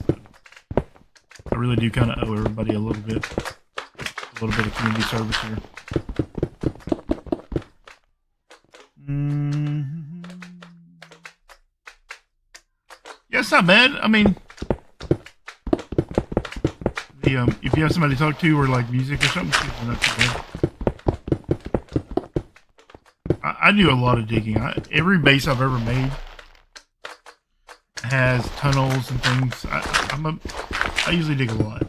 S1: So I really do kind of owe everybody a little bit of community service here. Yeah, it's not bad. I mean, if you have somebody to talk to or like music or something, it's not too bad. I do a lot of digging. Every base I've ever made has tunnels and things. I usually dig a lot.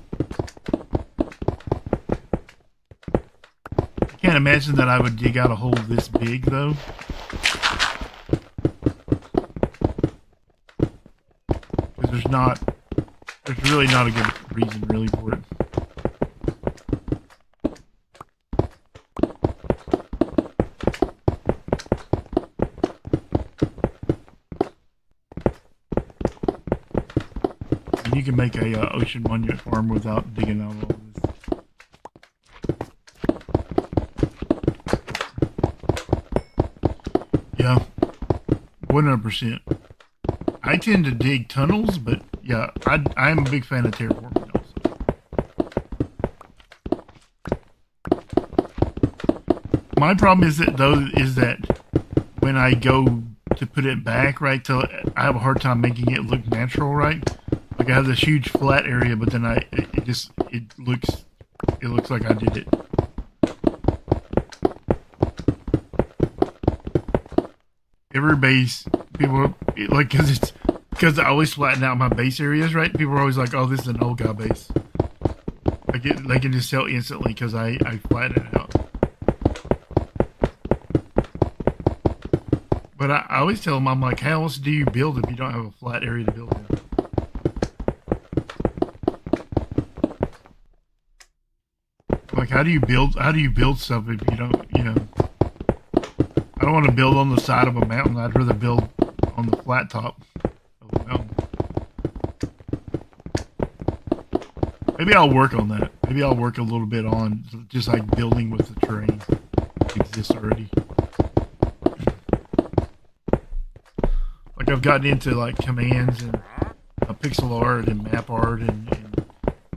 S1: I can't imagine that I would dig out a hole this big though. Because there's really not a good reason really for it. You can make a ocean monument farm without digging out all this. Yeah, 100%. I tend to dig tunnels, but yeah, I'm a big fan of terraforming also. My problem is that when I go to put it back, right, I have a hard time making it look natural, right? Like I have this huge flat area, but then it looks like I did it. Every base, people like because I always flatten out my base areas, right? People are always like, "Oh, this is an old guy base." They can just tell instantly because I flatten it out. But I always tell them, I'm like, how else do you build if you don't have a flat area to build in? Like, how do you build stuff if you don't, you know? I don't want to build on the side of a mountain. I'd rather build on the flat top of the mountain. Maybe I'll work on that. Maybe I'll work a little bit on just like building with the terrain that exists already. Like I've gotten into like commands and pixel art and map art and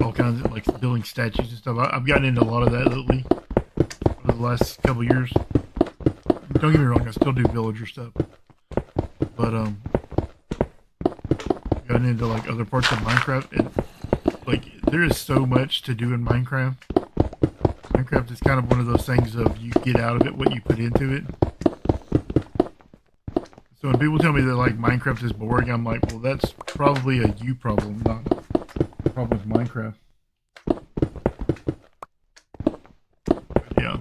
S1: all kinds of like building statues and stuff. I've gotten into a lot of that lately over the last couple of years. Don't get me wrong, I still do villager stuff, but gotten into like other parts of Minecraft, and like there is so much to do in Minecraft. Minecraft is kind of one of those things of you get out of it what you put into it. So when people tell me that like Minecraft is boring, I'm like, well, that's probably a you problem, not a problem with Minecraft. But yeah.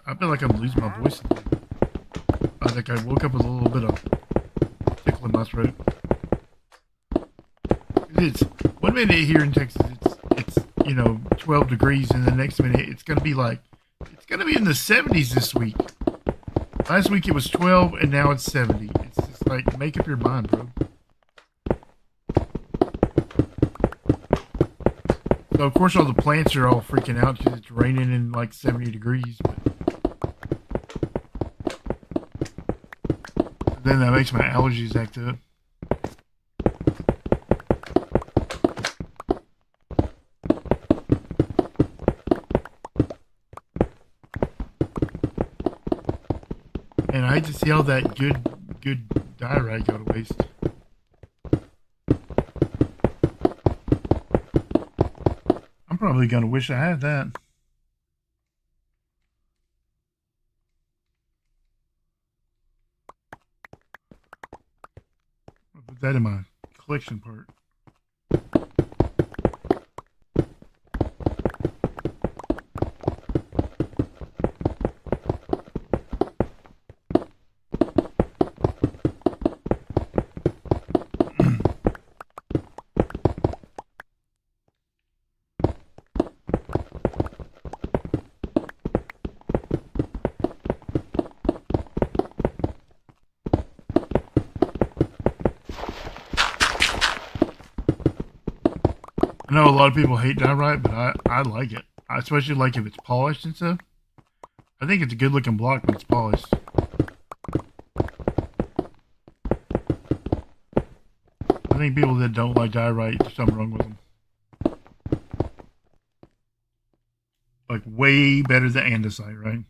S1: I feel like I'm losing my voice. I think I woke up with a little bit of tickle in my throat. It's 1 minute here in Texas, it's 12 degrees, and the next minute it's gonna be in the 70s this week. Last week it was 12, and now it's 70. It's just like, make up your mind, bro. So of course all the plants are all freaking out because it's raining in like 70 degrees. But then that makes my allergies act up. And I hate to see all that good diorite go to waste. I'm probably gonna wish I had that. I'll put that in my collection part. I know a lot of people hate diorite, but I like it. I especially like if it's polished and stuff. I think it's a good looking block when it's polished. I think people that don't like diorite, there's something wrong with them. Like way better than andesite, right?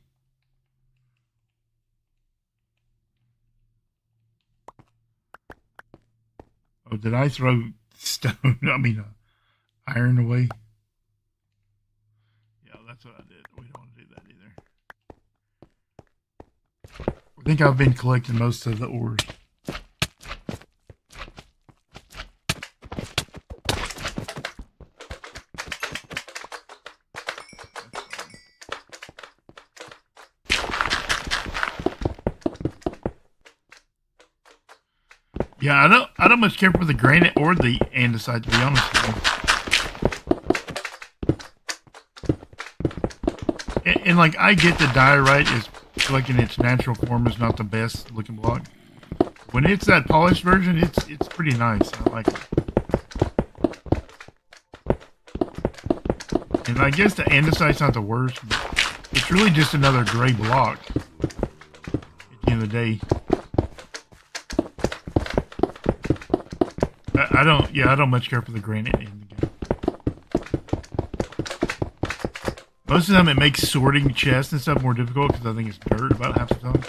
S1: Oh, did I throw stone? I mean, iron away? Yeah, that's what I did. We don't want to do that either. I think I've been collecting most of the ores. Yeah, I don't much care for the granite or the andesite, to be honest with you. And like, I get the diorite is like in its natural form is not the best looking block. When it's that polished version, it's pretty nice. I like it. And I guess the andesite's not the worst, but it's really just another gray block at the end of the day. I don't much care for the granite in the game. Most of the time it makes sorting chests and stuff more difficult because I think it's dirt about half the time.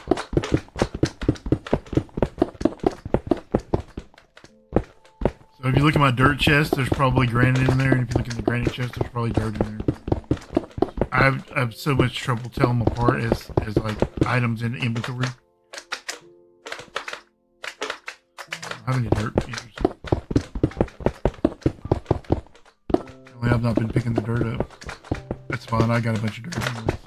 S1: So if you look at my dirt chest, there's probably granite in there, and if you look at the granite chest, there's probably dirt in there. I have so much trouble telling them apart as like items in inventory. I have any dirt. Interesting. I've not been picking the dirt up. That's fine. I got a bunch of dirt anyways.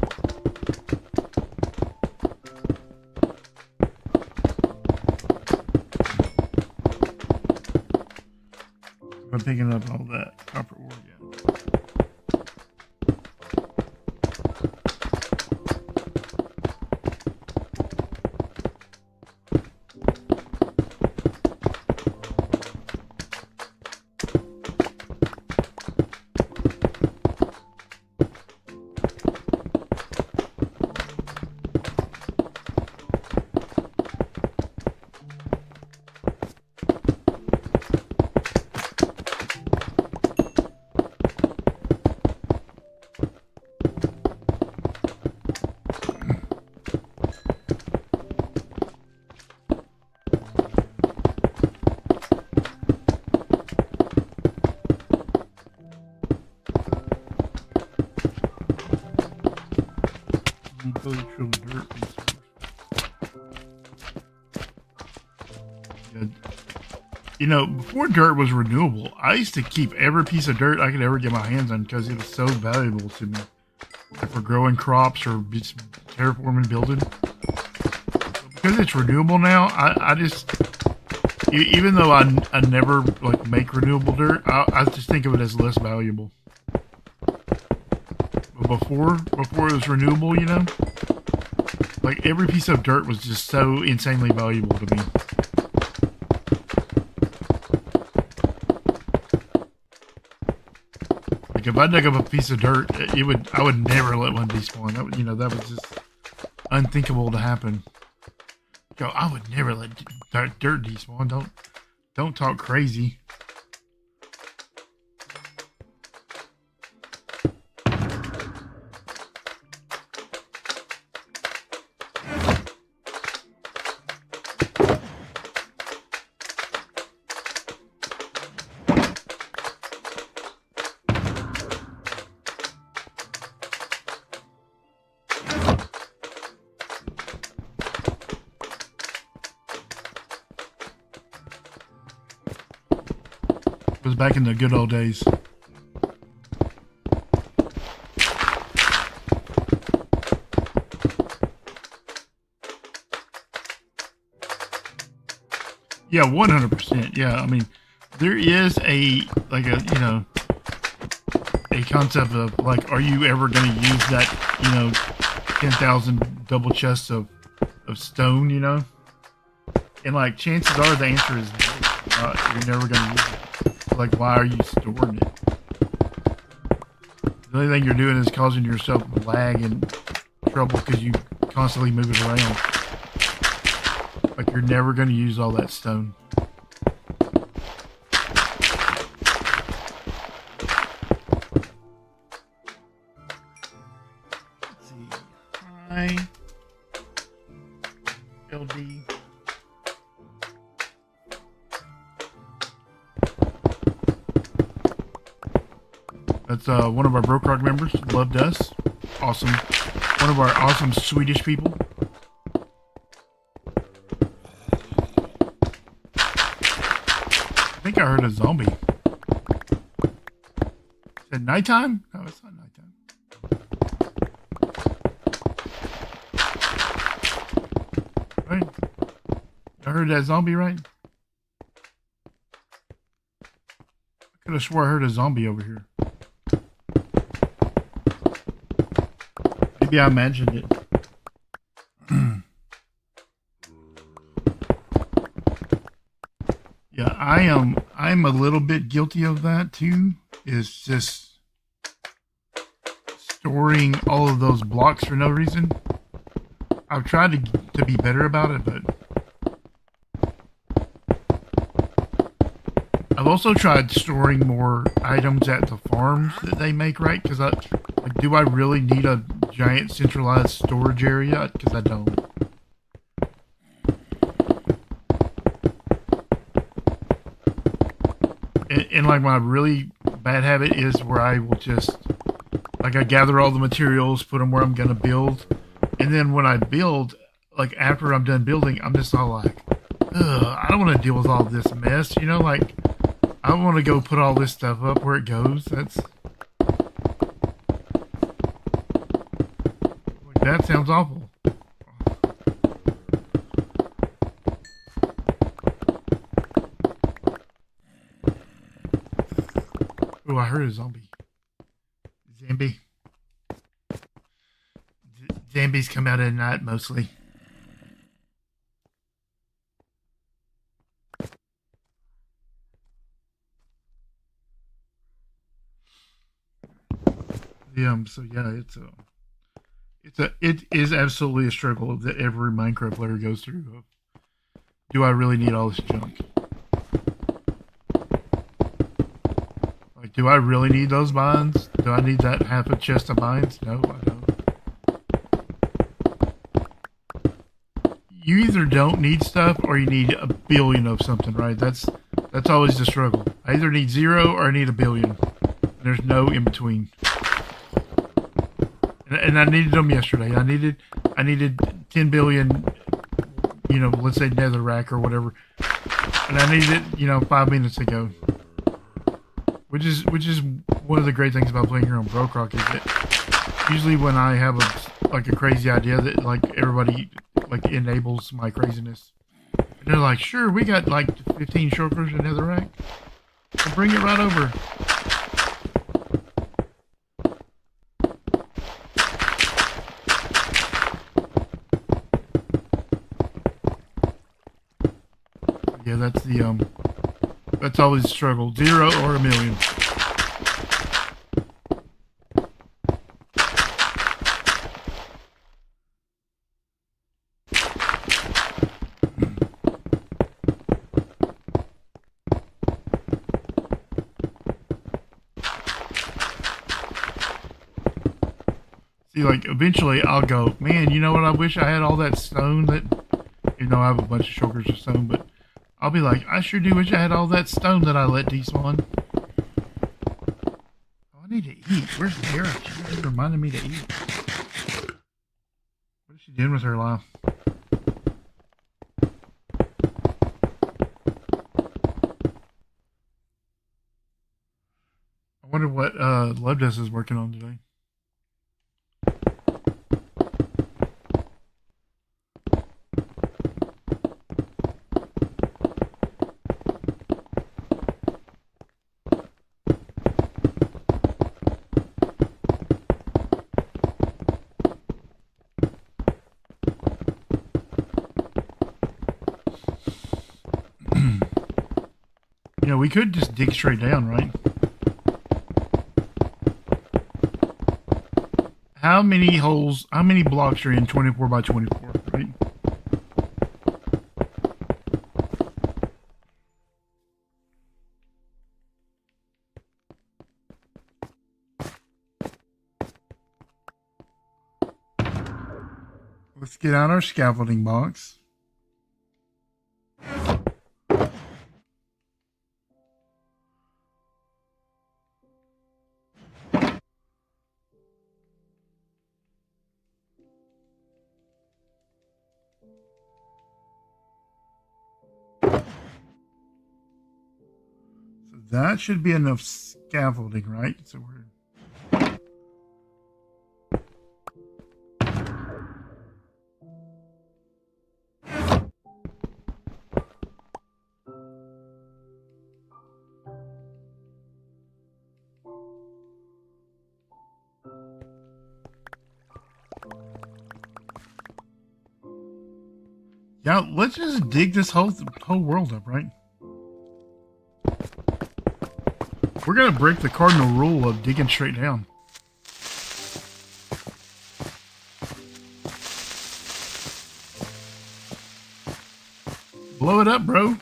S1: I'm picking up all that copper ore again. You know, before dirt was renewable, I used to keep every piece of dirt I could ever get my hands on because it was so valuable to me. Like for growing crops or just terraforming building. Because it's renewable now, I just, even though I never like make renewable dirt, I just think of it as less valuable. But before it was renewable, you know, like every piece of dirt was just so insanely valuable to me. Like if I dug up a piece of dirt, I would never let one despawn. That would, you know, that was just unthinkable to happen. Yo, I would never let dirt despawn. Don't talk crazy. It was back in the good old days. Yeah, 100%. Yeah, I mean, there is a concept of like, are you ever going to use that, 10,000 double chests of stone, And like, chances are the answer is no, you're never going to use it. Like, why are you storing it? The only thing you're doing is causing yourself lag and trouble because you constantly move it around. Like, you're never going to use all that stone. Let's see. Hi. LD. That's one of our BrokeRock members. Loved us. Awesome. One of our awesome Swedish people. I think I heard a zombie. Is it nighttime? No, it's not nighttime. Right? I heard that zombie, right? I could have swore I heard a zombie over here. Maybe I imagined it. Yeah, I'm a little bit guilty of that too. Is just storing all of those blocks for no reason. I've tried to be better about it, but I've also tried storing more items at the farms that they make, right? Because do I really need a giant centralized storage area? Because I don't. And like my really bad habit is where I will just, like, I gather all the materials, put them where I'm going to build. And then when I build, like after I'm done building, I'm just all like, I don't want to deal with all this mess. You know, like, I want to go put all this stuff up where it goes. That sounds awful. Oh, I heard a zombie. Zombies come out at night mostly. So yeah, it is absolutely a struggle that every Minecraft player goes through. Do I really need all this junk? Like, do I really need those mines? Do I need that half a chest of mines? No, I don't. You either don't need stuff or you need a billion of something, right? That's always the struggle. I either need 0 or I need a billion. There's no in between. And I needed them yesterday. I needed 10 billion, you know, let's say netherrack or whatever. And I needed it, you know, 5 minutes ago. Which is one of the great things about playing here on BrokeRock is that usually when I have a crazy idea that like everybody like enables my craziness. And they're like, sure, we got like 15 shulkers in netherrack. We'll bring it right over. Yeah, that's always a struggle. 0 or a million. See, like, eventually I'll go, man, you know what, I wish I had all that stone that, you know, I have a bunch of shulkers of stone, but I'll be like, I sure do wish I had all that stone that I let despawn. Oh, I need to eat. Where's Tara? She reminded me to eat. What is she doing with her life? I wonder what Lovedesk is working on today. You know, we could just dig straight down, right? How many holes, how many blocks are in 24 by 24, right? Let's get out our scaffolding box. That should be enough scaffolding, right? So we're... Yeah, let's just dig this whole world up, right? We're gonna break the cardinal rule of digging straight down. Blow it up, bro.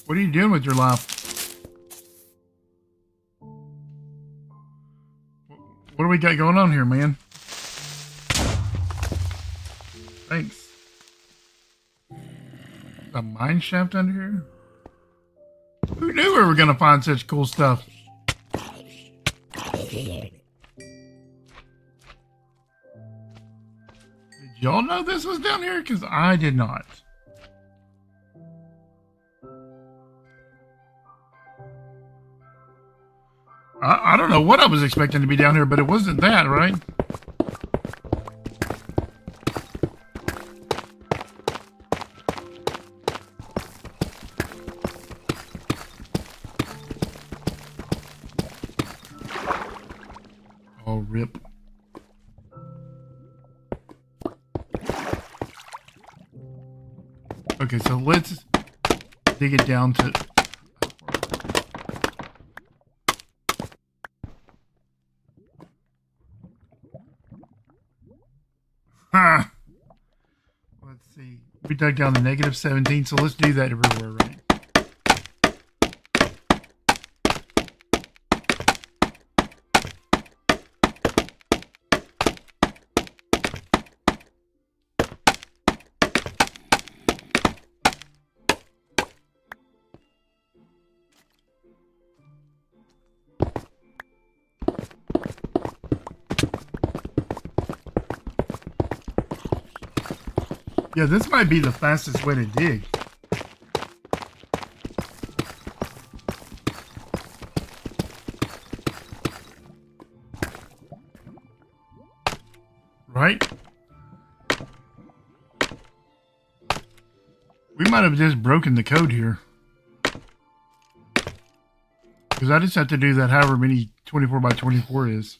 S1: What are you doing with your life? What do we got going on here, man? Thanks. A mine shaft under here? Who knew we were gonna find such cool stuff? Did y'all know this was down here? Because I did not. I don't know what I was expecting to be down here, but it wasn't that, right? Oh, rip. Okay, so let's dig it down to... Huh. Let's see. We dug down to negative 17, so let's do that everywhere, right? Yeah, this might be the fastest way to dig. Right? We might have just broken the code here. Because I just have to do that however many 24 by 24 is.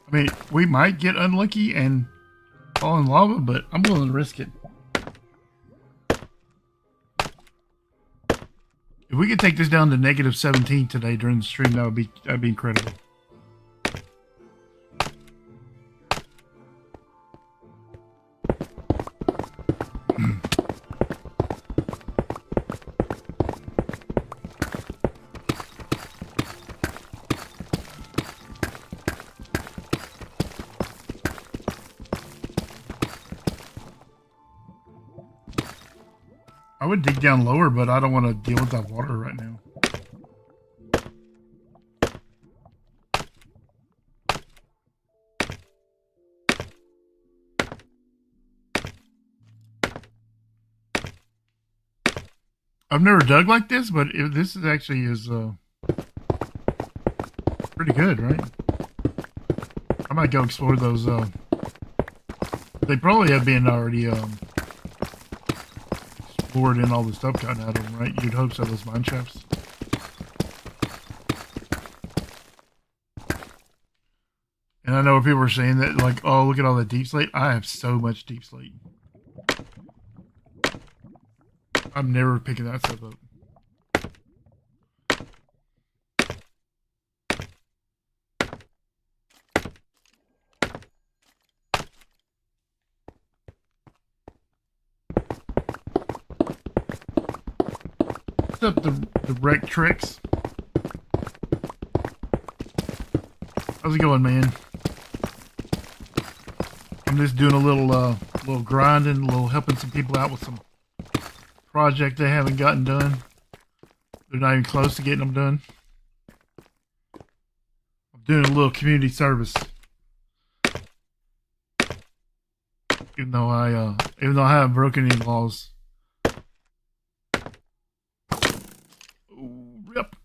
S1: I mean, we might get unlucky and fall in lava, but I'm willing to risk it. If we could take this down to negative 17 today during the stream, that'd be incredible. I would dig down lower, but I don't want to deal with that water right now. I've never dug like this, but this is actually pretty good, right? I might go explore those. They probably have been already explored and all the stuff gotten out of them, right? You'd hope so, those mine shafts. And I know people were saying that, like, oh, look at all that deep slate. I have so much deep slate. I'm never picking that stuff up. What's up, the wreck tricks? How's it going, man? I'm just doing a little grinding, a little helping some people out with some project they haven't gotten done. They're not even close to getting them done. I'm doing a little community service. Even though I haven't broken any laws. Ooh, rip.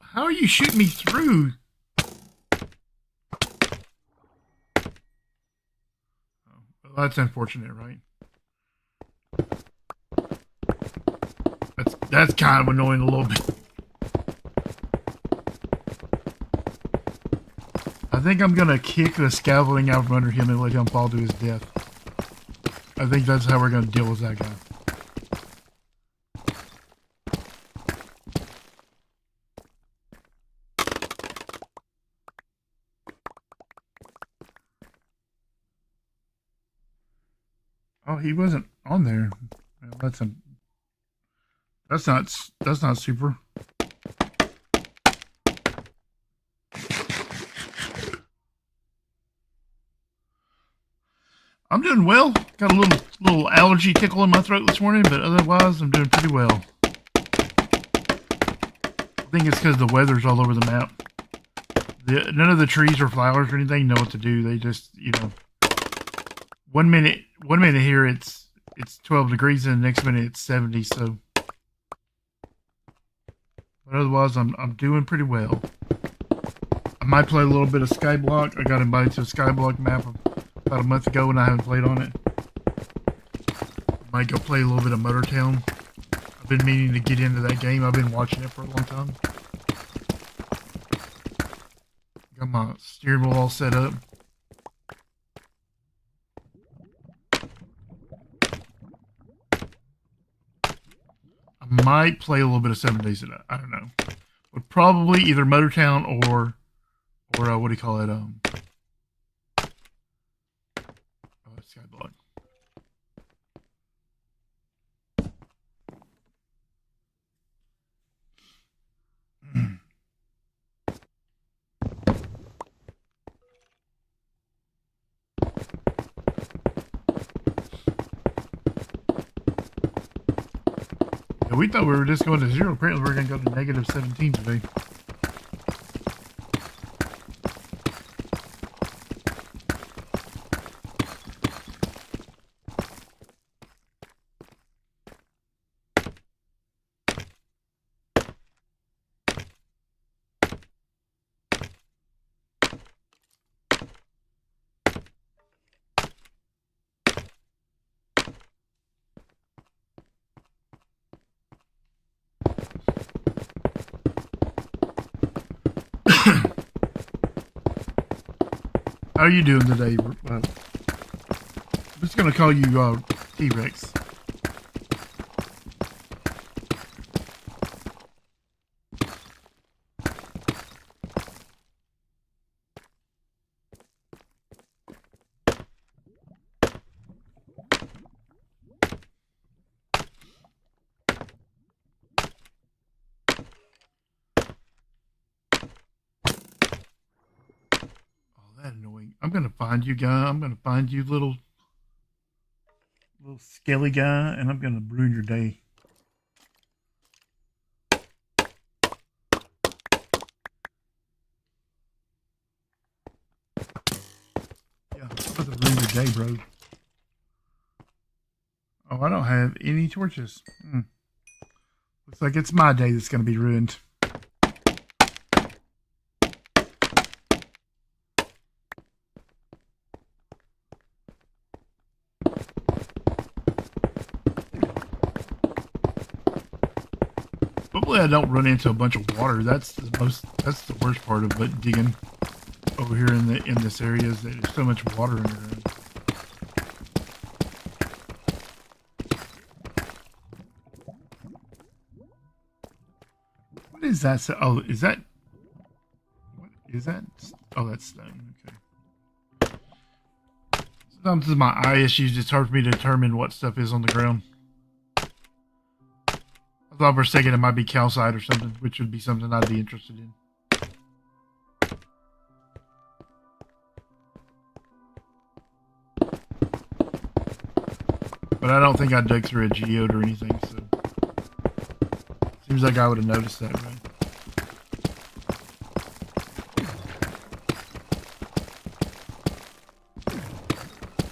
S1: How are you shooting me through? Well, that's unfortunate, right? That's kind of annoying a little bit. I think I'm gonna kick the scaffolding out from under him and let him fall to his death. I think that's how we're gonna deal with that guy. Oh, he wasn't on there. Well, that's not super. I'm doing well. Got a little allergy tickle in my throat this morning, but otherwise I'm doing pretty well. I think it's because the weather's all over the map. None of the trees or flowers or anything know what to do. They just, you know, one minute here it's 12 degrees, and the next minute it's 70. So, but otherwise I'm doing pretty well. I might play a little bit of Skyblock. I got invited to a Skyblock map about a month ago, and I haven't played on it. Might go play a little bit of Motortown. I've been meaning to get into that game. I've been watching it for a long time. Got my steering wheel all set up. I might play a little bit of 7 Days. I don't know. But probably either Motortown or what do you call it? Skyblock. Yeah, we thought we were just going to 0. Apparently we're going to go to negative 17 today. How are you doing today? I'm just going to call you T-Rex. Annoying. I'm gonna find you, guy. I'm gonna find you, little scaly guy, and I'm gonna ruin your day. Yeah, I'm gonna ruin your day, bro. Oh, I don't have any torches. Looks like it's my day that's gonna be ruined. Hopefully I don't run into a bunch of water. That's the worst part of it, digging over here in this area, is that there's so much water in there. What is that? Oh, is that? What is that? Oh, that's stone. Okay. Sometimes my eye issues, it's hard for me to determine what stuff is on the ground. I thought for a second it might be calcite or something, which would be something I'd be interested in. But I don't think I dug through a geode or anything, so seems like I would have noticed that, right?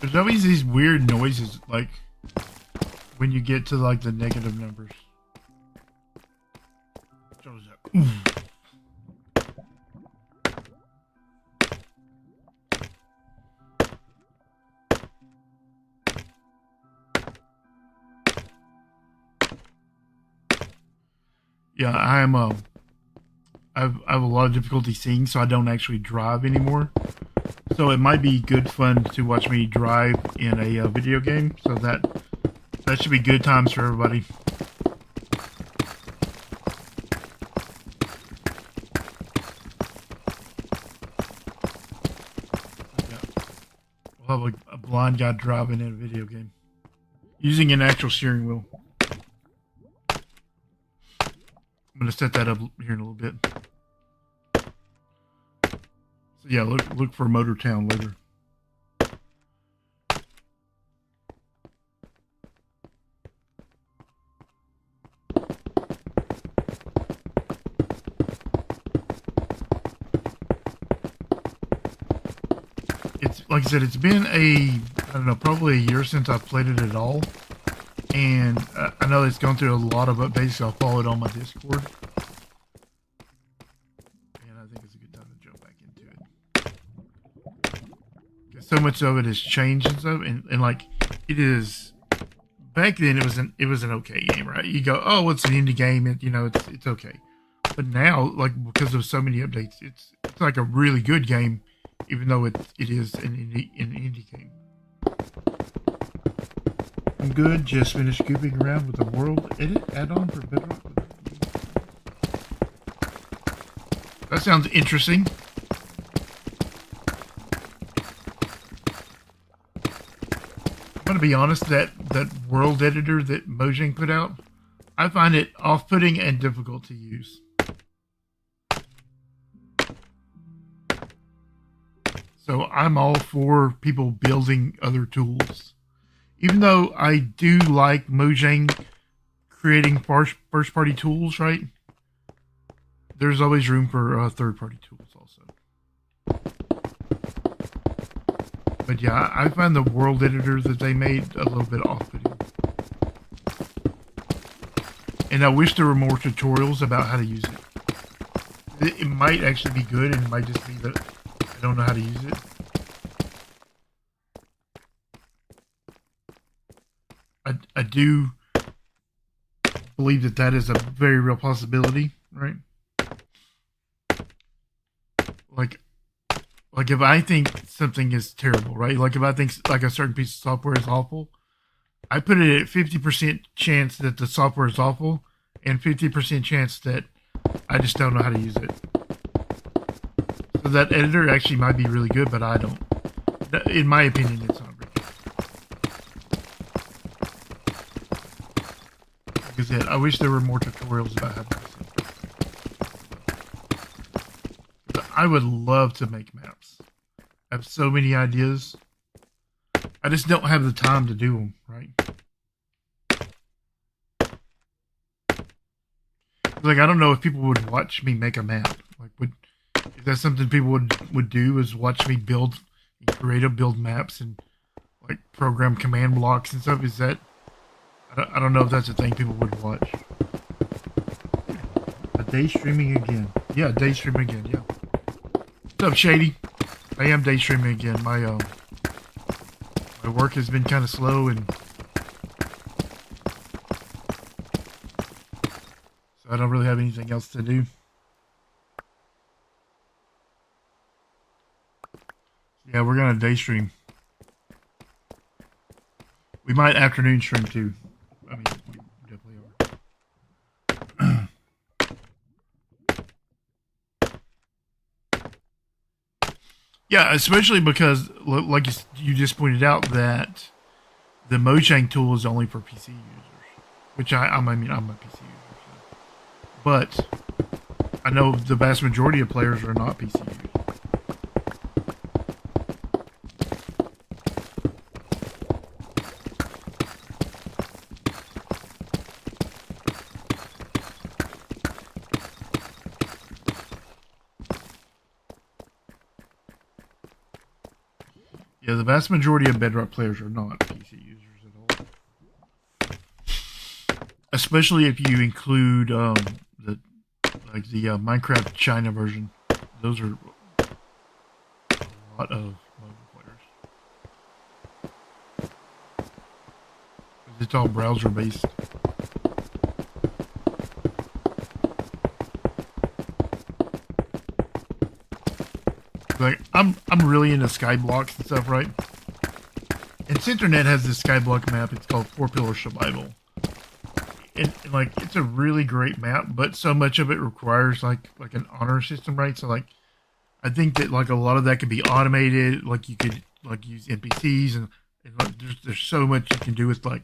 S1: There's always these weird noises, like when you get to like the negative numbers. Yeah, I am. I have a lot of difficulty seeing, so I don't actually drive anymore. So it might be good fun to watch me drive in a video game. So that should be good times for everybody. We'll have a blind guy driving in a video game using an actual steering wheel. I'm going to set that up here in a little bit. So yeah, look for Motortown later. like I said, it's been I don't know, probably a year since I've played it at all. And I know it's gone through a lot of updates, so I'll follow it on my Discord. And I think it's a good time to jump back into it. So much of it has changed and stuff, and like, it is... Back then, it was an okay game, right? You go, oh, it's an indie game, and, you know, it's okay. But now, like, because of so many updates, it's like a really good game, even though it is an indie game. I'm good. Just finished goofing around with the World Edit add-on for Bedrock. That sounds interesting. I'm gonna be honest, that world editor that Mojang put out, I find it off-putting and difficult to use. So I'm all for people building other tools. Even though I do like Mojang creating first-party tools, right? There's always room for third-party tools also. But yeah, I find the world editor that they made a little bit off-putting. And I wish there were more tutorials about how to use it. It might actually be good, and it might just be that I don't know how to use it. I do believe that is a very real possibility, right? Like if I think something is terrible, right? Like if I think like a certain piece of software is awful, I put it at 50% chance that the software is awful and 50% chance that I just don't know how to use it. So that editor actually might be really good, but I don't. In my opinion, it's not very good. Like I said, I wish there were more tutorials about how to use it. I would love to make maps. I have so many ideas. I just don't have the time to do them, right? Like, I don't know if people would watch me make a map. Like, is that something people would do, is watch me build maps and, like, program command blocks and stuff? Is that... I don't know if that's a thing people would watch. A day streaming again. Yeah, day streaming again, yeah. What's up, Shady? I am day streaming again. My work has been kind of slow, and so I don't really have anything else to do. Yeah, we're gonna day stream. We might afternoon stream too. I mean, we definitely are. Yeah, especially because, like you just pointed out, that the Mojang tool is only for PC users, which I'm a PC user, so. But I know the vast majority of players are not PC users. Yeah, the vast majority of Bedrock players are not PC users at all. Especially if you include the Minecraft China version. Those are a lot of mobile players. It's all browser based. Like, I'm really into Skyblocks and stuff, right? And Cinternet has this Skyblock map. It's called 4-Pillar Survival. And like, it's a really great map, but so much of it requires like an honor system, right? So like, I think that like a lot of that could be automated. Like, you could like use NPCs and like, there's so much you can do with, like,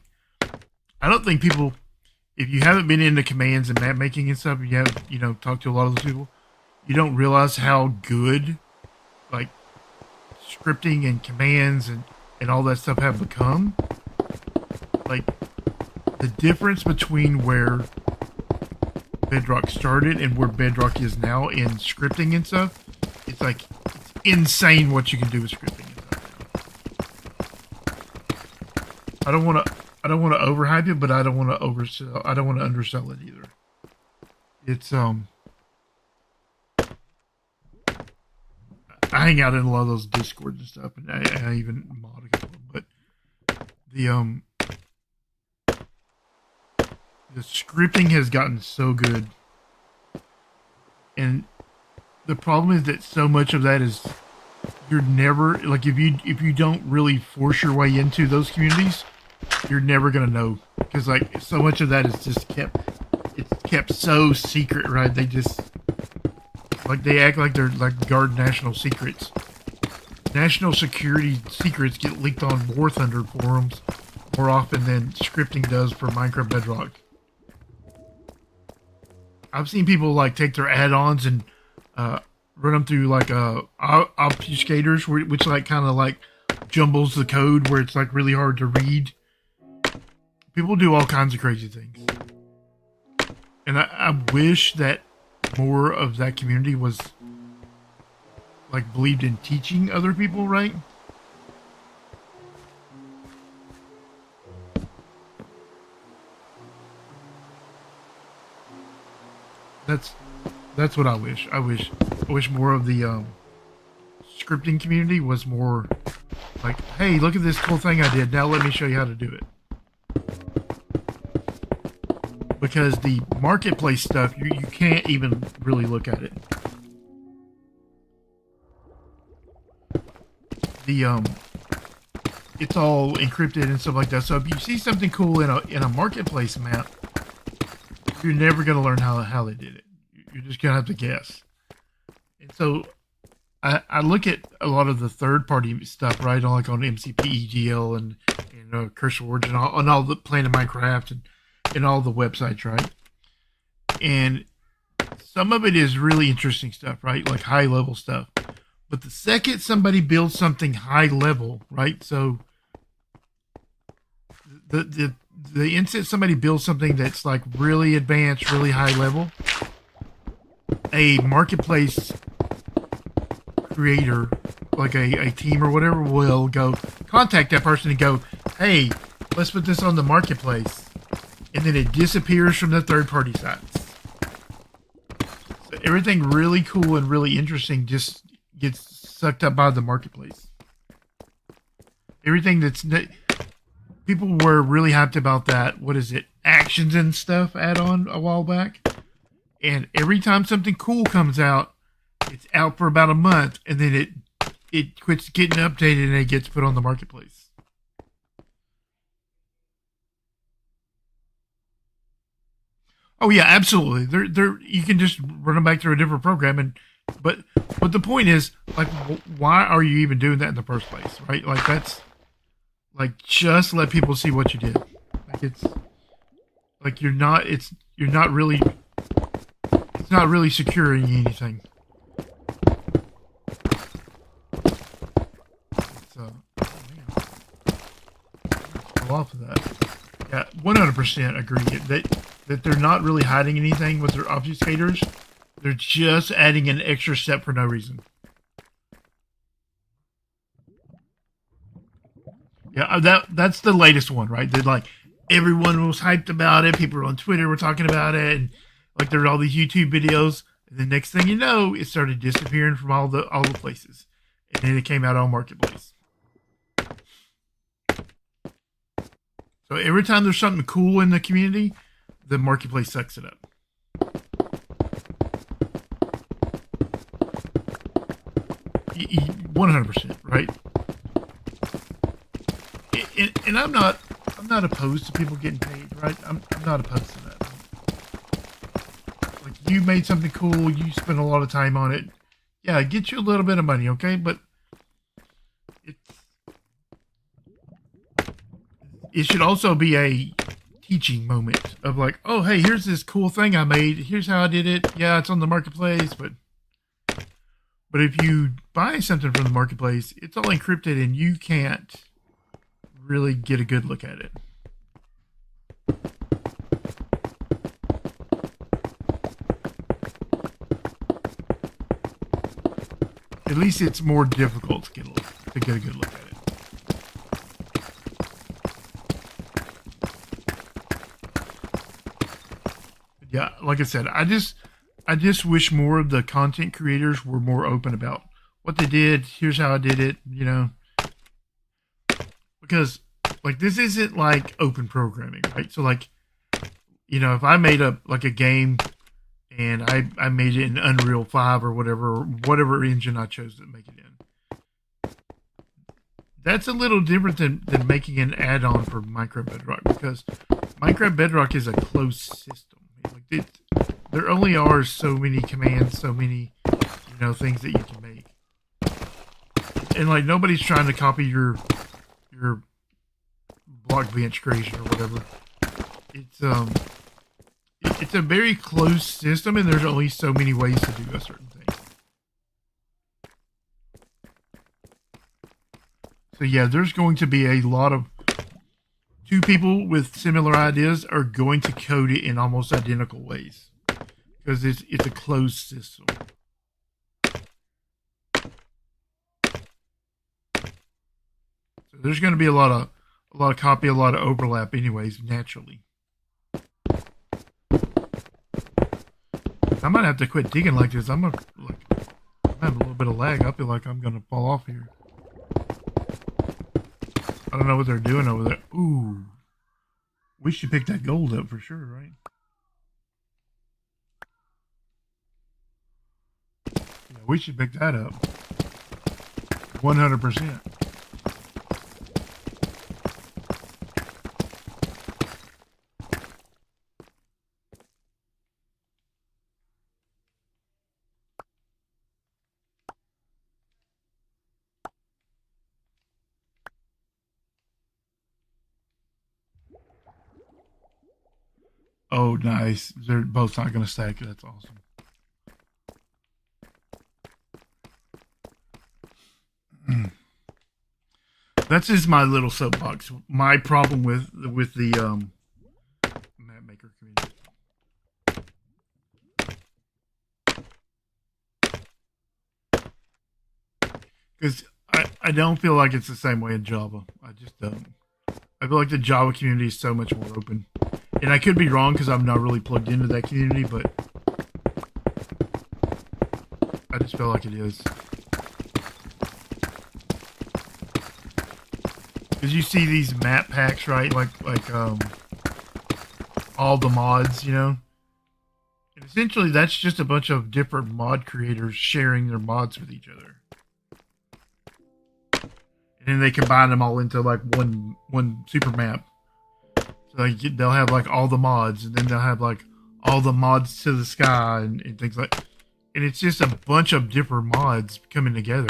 S1: I don't think people, if you haven't been into commands and map making and stuff, you have, you know, talked to a lot of those people, you don't realize how good, like, scripting and commands and all that stuff have become. Like, the difference between where Bedrock started and where Bedrock is now in scripting and stuff, it's like, it's insane what you can do with scripting and stuff I don't want to. I don't want to overhype it, but I don't want to oversell. I don't want to undersell it either. It's I hang out in a lot of those Discords and stuff, and I even mod a couple of them. But the scripting has gotten so good, and the problem is that so much of that is you're never like if you don't really force your way into those communities, you're never gonna know because like so much of that is just kept so secret, right? They just like they act like they're like guard national secrets. National security secrets get leaked on War Thunder forums more often than scripting does for Minecraft Bedrock. I've seen people like take their add-ons and run them through like obfuscators, which like kind of like jumbles the code where it's like really hard to read. People do all kinds of crazy things, and I wish that more of that community was like believed in teaching other people, right? That's what I wish. I wish more of the scripting community was more like, hey, look at this cool thing I did. Now let me show you how to do it. Because the marketplace stuff, you can't even really look at it. The it's all encrypted and stuff like that. So if you see something cool in a marketplace map, you're never gonna learn how they did it. You're just gonna have to guess. And so I look at a lot of the third party stuff, right? Like on MCP, EGL, and Cursor Origin, on all the Planet Minecraft and all the websites, right? And some of it is really interesting stuff, right? Like high level stuff. But the second somebody builds something high level, right? So the instant somebody builds something that's like really advanced, really high level, a marketplace creator, like a team or whatever, will go contact that person and go, hey, let's put this on the marketplace. And then it disappears from the third-party sites. So everything really cool and really interesting just gets sucked up by the marketplace. Everything that's... People were really hyped about that, what is it, Actions and Stuff add-on a while back. And every time something cool comes out, it's out for about a month, and then it quits getting updated and it gets put on the marketplace. Oh yeah, absolutely. They're you can just run them back through a different program, but the point is, like, why are you even doing that in the first place, right? Like that's like just let people see what you did. Like it's like you're not really securing anything. So go off of that. Yeah, 100% agree that they're not really hiding anything with their obfuscators. They're just adding an extra step for no reason. Yeah, that's the latest one, right? That like everyone was hyped about it. People on Twitter were talking about it, and like there were all these YouTube videos. And the next thing you know, it started disappearing from all the places, and then it came out on Marketplace. So every time there's something cool in the community, the Marketplace sucks it up. 100%, right? And I'm not opposed to people getting paid, right? I'm not opposed to that. Like, you made something cool, you spent a lot of time on it. Yeah, get you a little bit of money, okay? But it should also be a teaching moment of like, oh, hey, here's this cool thing I made. Here's how I did it. Yeah, it's on the marketplace, but if you buy something from the marketplace, it's all encrypted and you can't really get a good look at it. At least it's more difficult to get a good look at it. Yeah, like I said, I just wish more of the content creators were more open about what they did. Here's how I did it, you know, because like this isn't like open programming, right? So like, you know, if I made a game and I made it in Unreal 5 or whatever engine I chose to make it in, that's a little different than making an add-on for Minecraft Bedrock, because Minecraft Bedrock is a closed system. Like there only are so many commands, so many, you know, things that you can make, and like nobody's trying to copy your block bench creation or whatever. It's a very closed system, and there's only so many ways to do a certain thing. So yeah, there's going to be a lot of two people with similar ideas are going to code it in almost identical ways because it's a closed system. So there's going to be a lot of copy, a lot of overlap, anyways, naturally. I might have to quit digging like this. I'm having a little bit of lag. I feel like I'm gonna fall off here. I don't know what they're doing over there. Ooh, we should pick that gold up for sure, right? Yeah, we should pick that up. 100%. Oh, nice. They're both not going to stack. That's awesome. That's just my little soapbox. My problem with the map maker community. Because I don't feel like it's the same way in Java. I just don't. I feel like the Java community is so much more open. And I could be wrong because I'm not really plugged into that community, but I just feel like it is. Because you see these map packs, right? Like all the mods, you know? And essentially that's just a bunch of different mod creators sharing their mods with each other. And then they combine them all into like one super map. So they'll have like all the mods, and then they'll have like all the mods to the sky and things like. And it's just a bunch of different mods coming together.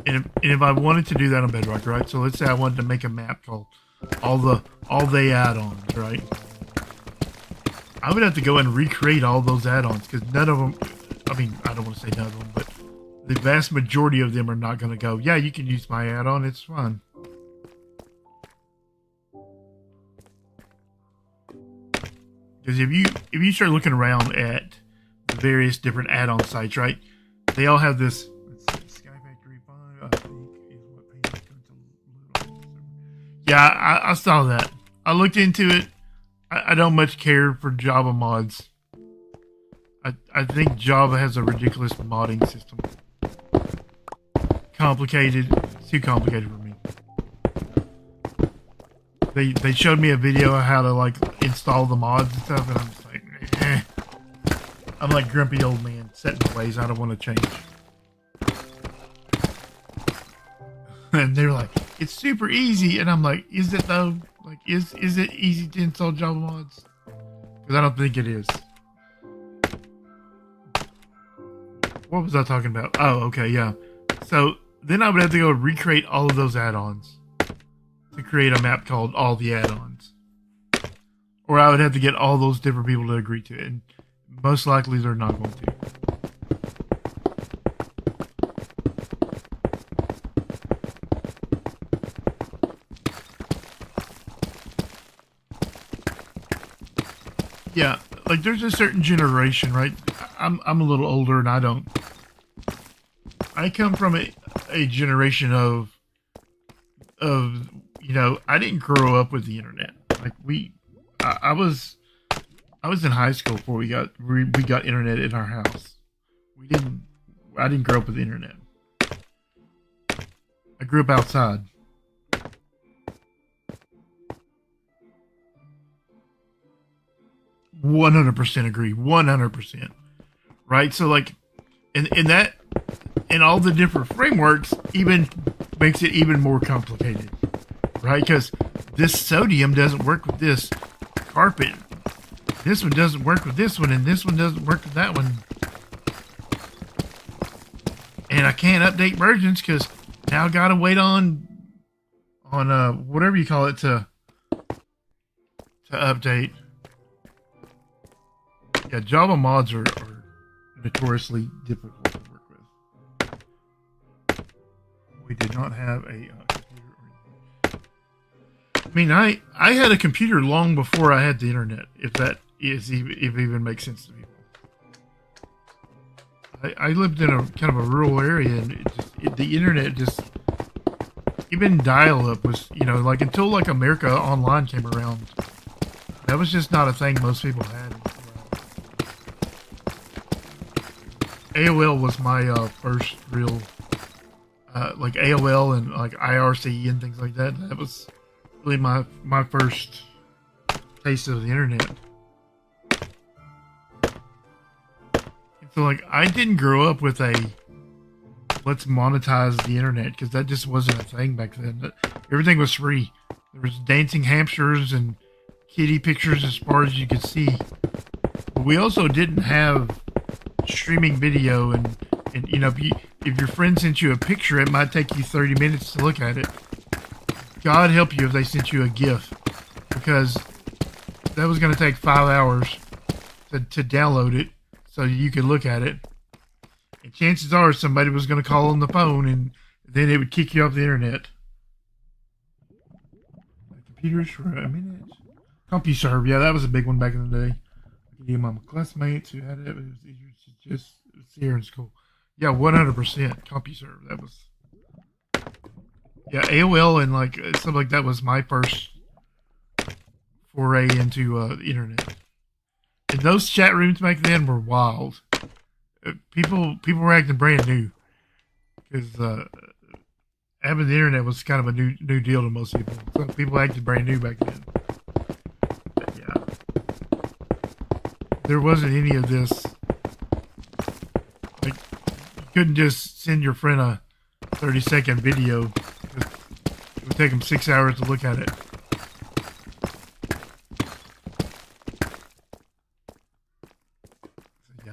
S1: And if I wanted to do that on Bedrock, right? So let's say I wanted to make a map called all the add-ons, right? I would have to go and recreate all those add-ons because none of them. I mean, I don't want to say none of them, but the vast majority of them are not going to go, yeah, you can use my add-on, it's fun. Because if you start looking around at the various different add-on sites, right, they all have this, let's see, Sky Factory 5, I think, is what pages go to little. Yeah, I saw that. I looked into it. I don't much care for Java mods. I think Java has a ridiculous modding system. Complicated. It's too complicated for me. They showed me a video of how to like install the mods and stuff, and I'm just like, eh. I'm like grumpy old man set in my ways. I don't want to change. And they were like, it's super easy, and I'm like, is it though? Like, is it easy to install Java mods? Because I don't think it is. What was I talking about? Oh, okay, yeah. So then I would have to go recreate all of those add-ons to create a map called all the add-ons. Or I would have to get all those different people to agree to it. And most likely they're not going to. Yeah, like there's a certain generation, right? I'm a little older and I come from a generation of you know, I didn't grow up with the internet. Like I was in high school before we got internet in our house. I didn't grow up with the internet. I grew up outside. %100% agree. 100%. Right? So like, and that, and all the different frameworks even makes it even more complicated. Right? Because this sodium doesn't work with this carpet. This one doesn't work with this one, and this one doesn't work with that one. And I can't update versions because now I gotta wait on whatever you call it to update. Yeah, Java mods are notoriously difficult to work with. We did not have a computer or anything. I mean, I had a computer long before I had the internet. If it even makes sense to people. I lived in a kind of a rural area, and the internet just, even dial-up was, you know, like until like America Online came around, that was just not a thing most people had. AOL was my first real, like AOL and like IRC and things like that. That was really my first taste of the internet. So like I didn't grow up with a let's monetize the internet, because that just wasn't a thing back then. Everything was free. There was dancing hamsters and kitty pictures as far as you could see. But we also didn't have streaming video, and you know, if your friend sent you a picture, it might take you 30 minutes to look at it. God help you if they sent you a GIF, because that was going to take 5 hours to download it so you could look at it. And chances are somebody was going to call on the phone, and then it would kick you off the computers for a minute. CompuServe, yeah, that was a big one back in the day. I could get my classmates who had it. It was easier to just see her in school. Yeah, 100% CompuServe. That was, yeah, AOL and like stuff like that was my first foray into the internet. And those chat rooms back then were wild. People were acting brand new, because having the internet was kind of a new deal to most people. So people acted brand new back then. But yeah, there wasn't any of this. Like, you couldn't just send your friend a 30-second video. It would take them 6 hours to look at it.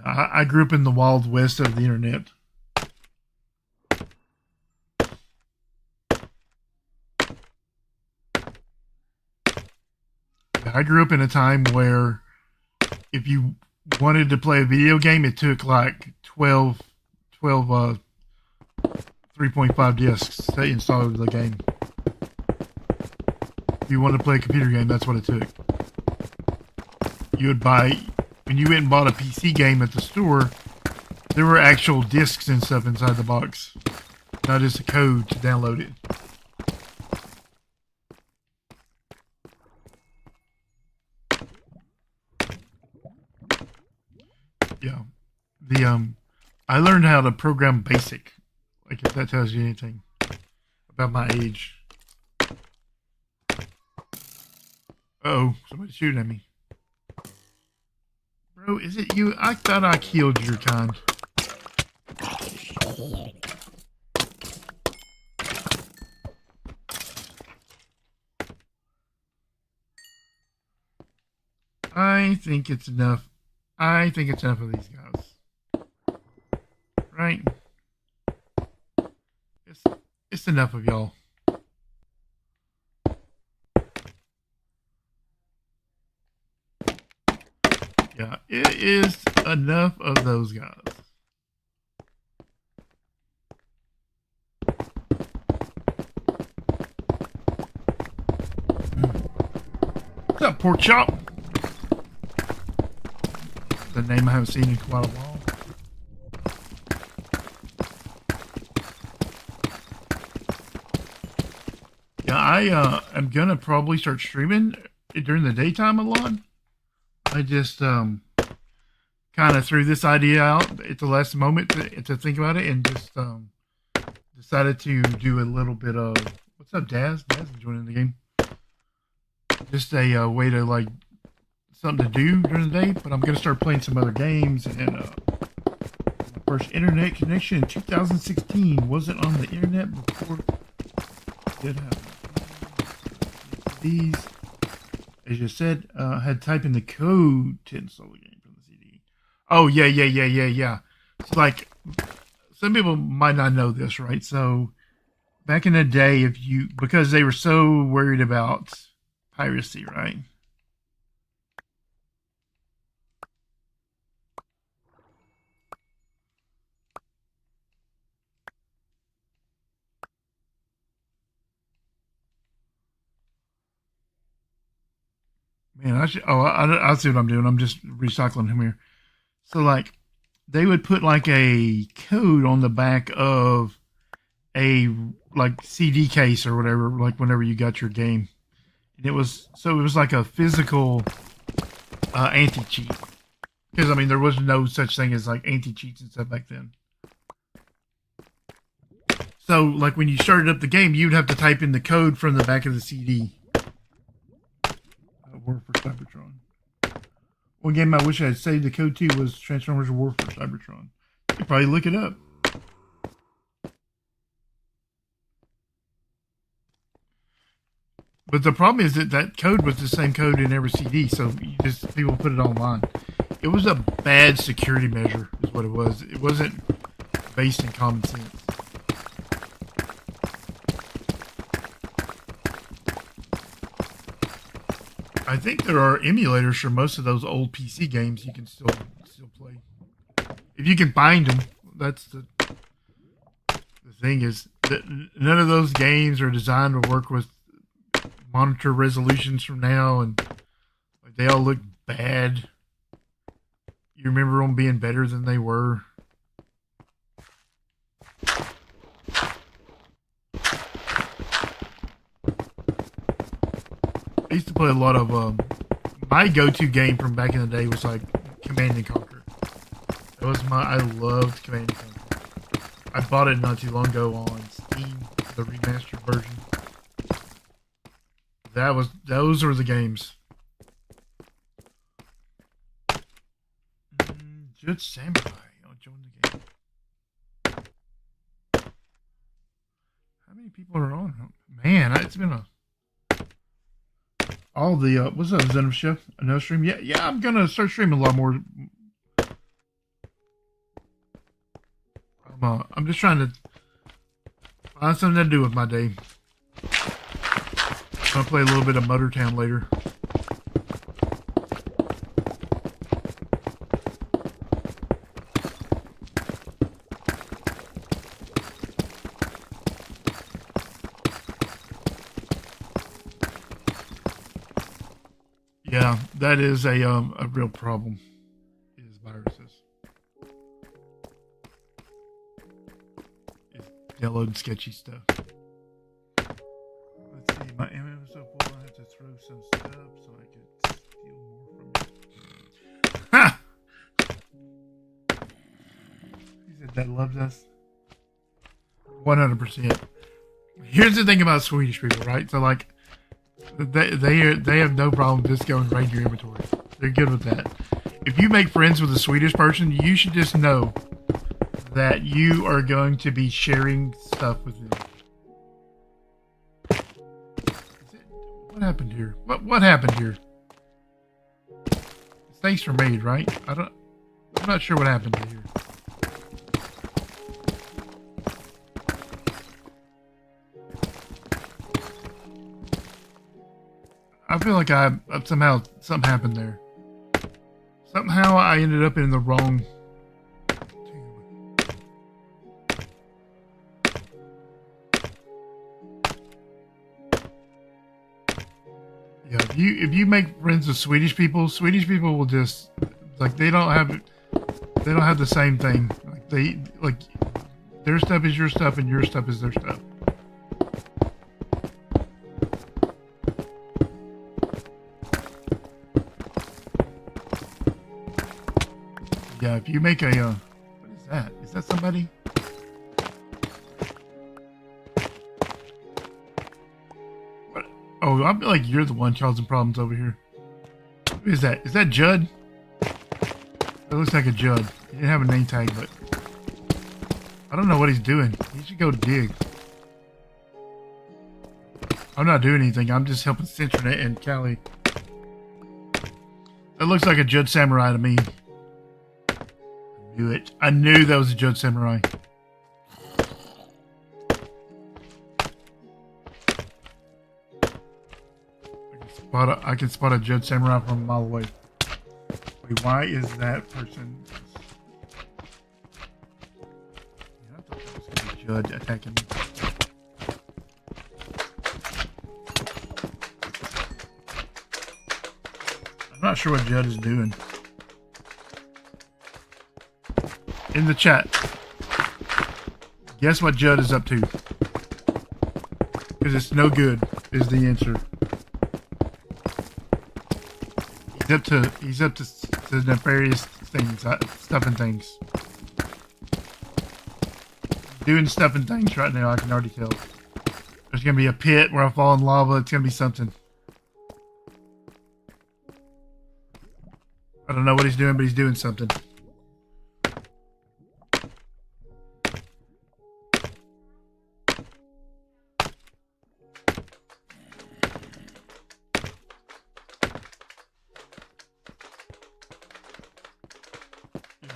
S1: I grew up in the wild west of the internet. I grew up in a time where if you wanted to play a video game, it took like 12 3.5 discs to install the game. If you wanted to play a computer game, that's what it took. You would buy... When you went and bought a PC game at the store, there were actual discs and stuff inside the box, not just a code to download it. Yeah, I learned how to program BASIC, like if that tells you anything about my age. Uh-oh, somebody's shooting at me. Bro, is it you? I thought I killed your kind. I think it's enough. I think it's enough of these guys. Right? It's enough of y'all. Yeah, it is enough of those guys. What's up, pork chop? The name I haven't seen in quite a while. Yeah, I am gonna probably start streaming during the daytime a lot. I just kind of threw this idea out at the last moment to think about it, and just decided to do a little bit of what's up, Daz? Daz is joining the game. Just a way to like something to do during the day. But I'm gonna start playing some other games. And my first internet connection in 2016 wasn't on the internet before. Did have these, as you said, had to type in the code to install the game from the CD. Oh yeah. It's like some people might not know this, right? So back in the day, because they were so worried about piracy, right? Man, I should. Oh, I see what I'm doing. I'm just recycling him here. So like, they would put like a code on the back of a like CD case or whatever, like whenever you got your game, and it was like a physical anti cheat. Because I mean, there was no such thing as like anti cheats and stuff back then. So like when you started up the game, you'd have to type in the code from the back of the CD. War for Cybertron. One game I wish I had saved the code to was Transformers War for Cybertron. You could probably look it up. But the problem is that code was the same code in every CD, so people put it online. It was a bad security measure, is what it was. It wasn't based in common sense. I think there are emulators for most of those old PC games you can still play. If you can find them, that's the thing is that none of those games are designed to work with monitor resolutions from now, and like, they all look bad. You remember them being better than they were. I used to play a lot of my go-to game from back in the day was like Command and Conquer. That was I loved Command and Conquer. I bought it not too long ago on Steam, the remastered version. Those were the games. Judge Samurai. I'll join the game. How many people are on? Man, it's been all the what's up, Zenith Chef? Another stream? Yeah. I'm gonna start streaming a lot more. I'm just trying to find something to do with my day. I'm gonna play a little bit of Motortown later. Yeah, that is a real problem. Is viruses. It's downloading sketchy stuff. Let's see, my ammo is so full. I have to throw some stuff so I can steal more from you. Ha! He said that loves us. 100%. Here's the thing about Swedish people, right? So like, they have no problem just going right in your inventory. They're good with that. If you make friends with a Swedish person, you should just know that you are going to be sharing stuff with them. What happened here? What happened here? Mistakes are made, right? I'm not sure what happened here. I feel like somehow something happened there. Somehow I ended up in the wrong tube. Yeah, if you make friends with Swedish people will just like they don't have the same thing. Like their stuff is your stuff and your stuff is their stuff. yeah, if you make a, what is that? Is that somebody? What? Oh, I feel like you're the one causing problems over here. Who is that? Is that Judd? It looks like a Judd. He didn't have a name tag, but I don't know what he's doing. He should go dig. I'm not doing anything. I'm just helping Centronet and Callie. That looks like a Judd Samurai to me. I knew it. I knew that was a Judd Samurai. I can spot a Judd Samurai from a mile away. Wait, why is that person? Yeah, I thought that was gonna be Judd attacking me. I'm not sure what Judd is doing. In the chat, guess what Judd is up to? Because it's no good, is the answer. He's up to nefarious things, stuff and things. Doing stuff and things right now, I can already tell. There's gonna be a pit where I fall in lava. It's gonna be something. I don't know what he's doing, but he's doing something.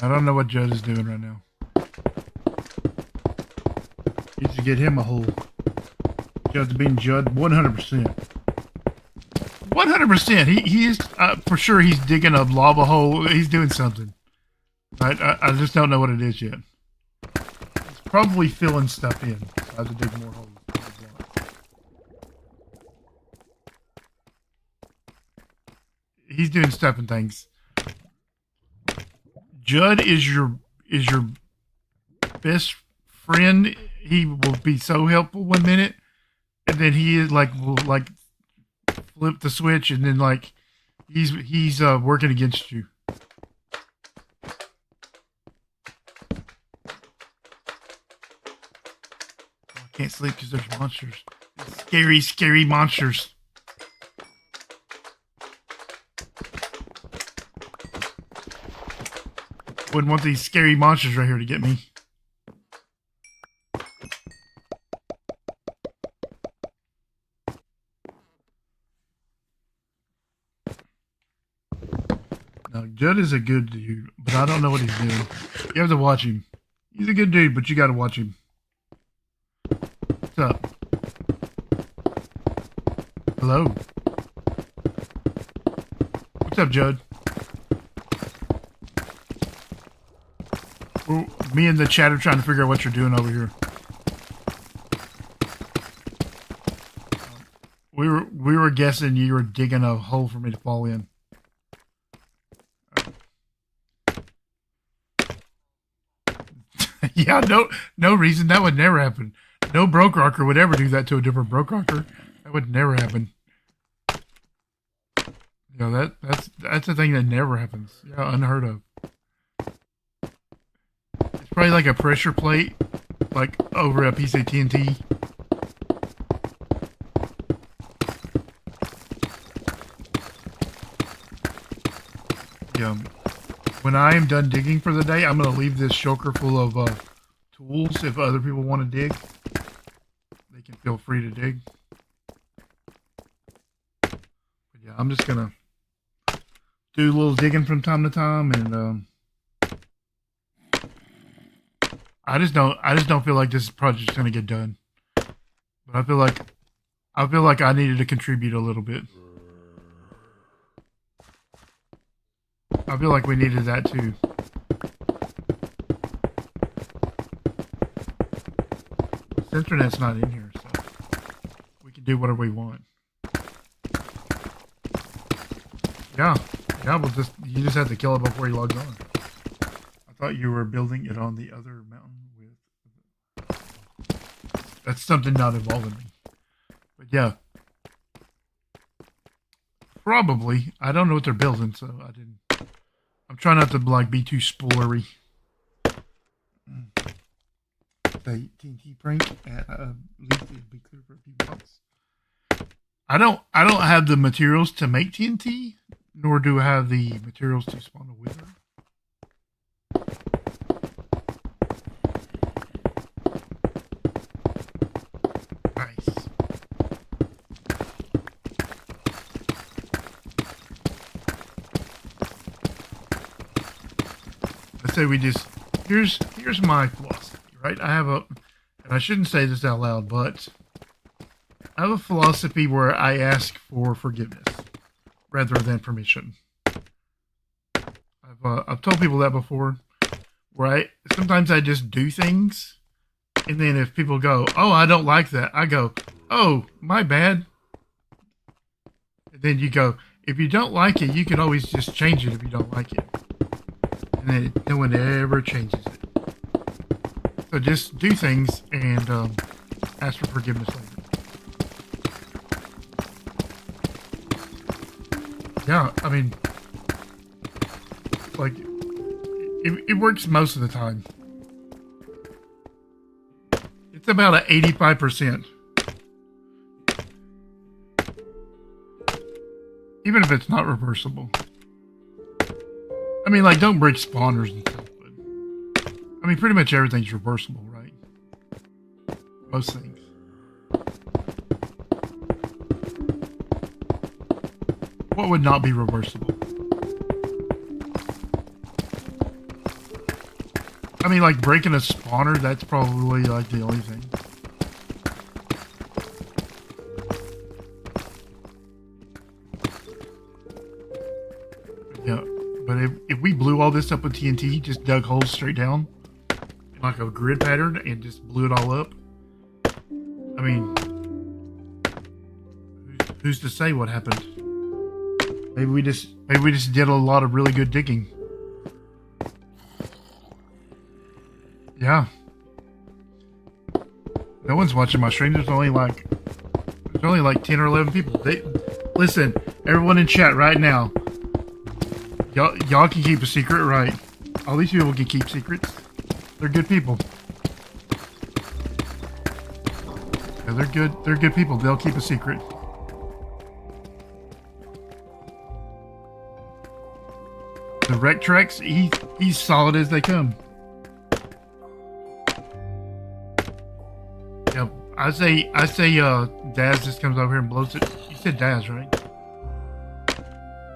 S1: I don't know what Judd is doing right now. Needs to get him a hole. Judd's being Judd 100%. 100%. He is for sure. He's digging a lava hole. He's doing something. Right? I just don't know what it is yet. He's probably filling stuff in. So I have to dig more holes. He's doing stuff and things. Judd is your best friend. He will be so helpful one minute, and then he is will flip the switch, and then he's working against you. I can't sleep because there's monsters. Scary, scary monsters. Wouldn't want these scary monsters right here to get me. Now, Judd is a good dude, but I don't know what he's doing. You have to watch him. He's a good dude, but you got to watch him. What's up? Hello? What's up, Judd? Me and the chat are trying to figure out what you're doing over here. We were guessing you were digging a hole for me to fall in. Yeah, no reason. That would never happen. No BrokeRocker would ever do that to a different BrokeRocker. That would never happen. You know, that's a thing that never happens. Yeah, unheard of. It's probably like a pressure plate, like over a piece of TNT. Yeah. When I am done digging for the day, I'm going to leave this shulker full of tools. If other people want to dig, they can feel free to dig. But yeah, I'm just going to do a little digging from time to time, and I just don't feel like this project's going to get done. But I feel like I needed to contribute a little bit. I feel like we needed that too. Internet's not in here, so we can do whatever we want. Yeah, you just have to kill it before you log on. I thought you were building it on the other mountain with. That's something not involving me. But yeah, probably. I don't know what they're building, so I didn't. I'm trying not to like be too spoilery. The TNT prank at least it'll be clear for a few months. I don't have the materials to make TNT, nor do I have the materials to spawn a wither. Nice. Let's say we just here's my philosophy, right? I have a, and I shouldn't say this out loud, but I have a philosophy where I ask for forgiveness rather than permission. I've told people that before, where sometimes I just do things, and then if people go, "Oh, I don't like that," I go, "Oh, my bad." And then you go, "If you don't like it, you can always just change it if you don't like it." And then no one ever changes it. So just do things and ask for forgiveness later. Yeah, I mean, like, it works most of the time. It's about an 85%. Even if it's not reversible. I mean, like, don't break spawners and stuff, but I mean, pretty much everything's reversible, right? Most things. What would not be reversible? I mean, like, breaking a spawner, that's probably, like, the only thing. Yeah, but if we blew all this up with TNT, just dug holes straight down, in like a grid pattern, and just blew it all up, I mean, who's to say what happened? Maybe we just did a lot of really good digging. Yeah. No one's watching my stream. There's only like 10 or 11 people. Listen, everyone in chat right now. Y'all can keep a secret, right? All these people can keep secrets. They're good people. Yeah, they're good. They're good people. They'll keep a secret. The Rectrex, he's solid as they come. Yeah, I say Daz just comes over here and blows it. You said Daz, right?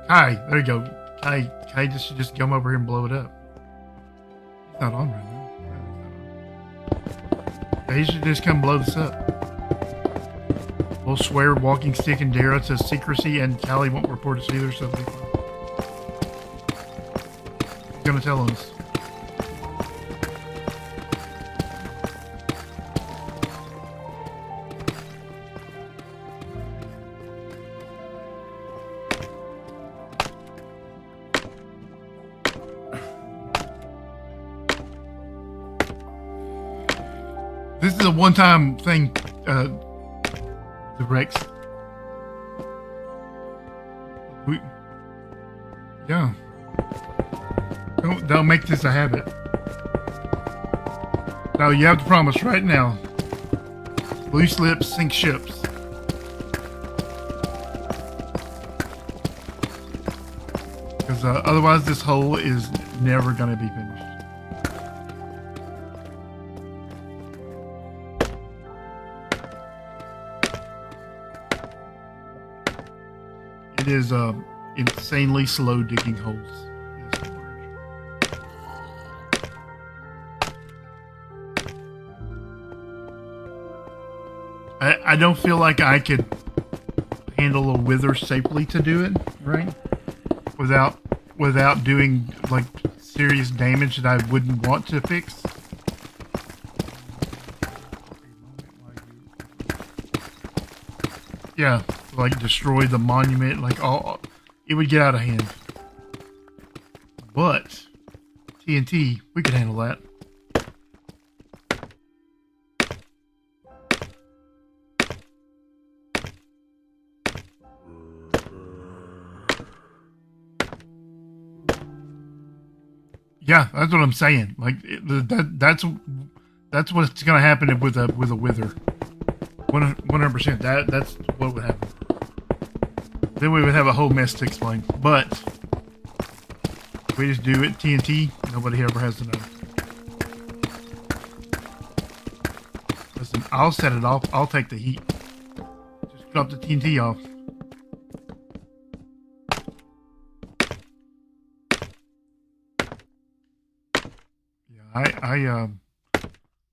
S1: Kai, there you go. Kai just come over here and blow it up. He's not on right now. Yeah, he should just come blow this up. We'll swear walking stick and Dara to secrecy, and Callie won't report us either, so we'll be fine. He's gonna tell us. This is a one-time thing, the Rex. Yeah. Don't make this a habit. No, you have to promise right now. Loose lips sink ships. Because otherwise this hole is never going to be finished. It is insanely slow digging holes. I don't feel like I could handle a wither safely to do it, right? Without doing like serious damage that I wouldn't want to fix. Yeah, like destroy the monument, like all it would get out of hand. But TNT, we could handle that. Yeah, that's what I'm saying. Like that's what's gonna happen with a wither. 100%. That's what would happen. Then we would have a whole mess to explain. But if we just do it TNT, nobody ever has to know. Listen, I'll set it off. I'll take the heat. Just drop the TNT off. Yeah,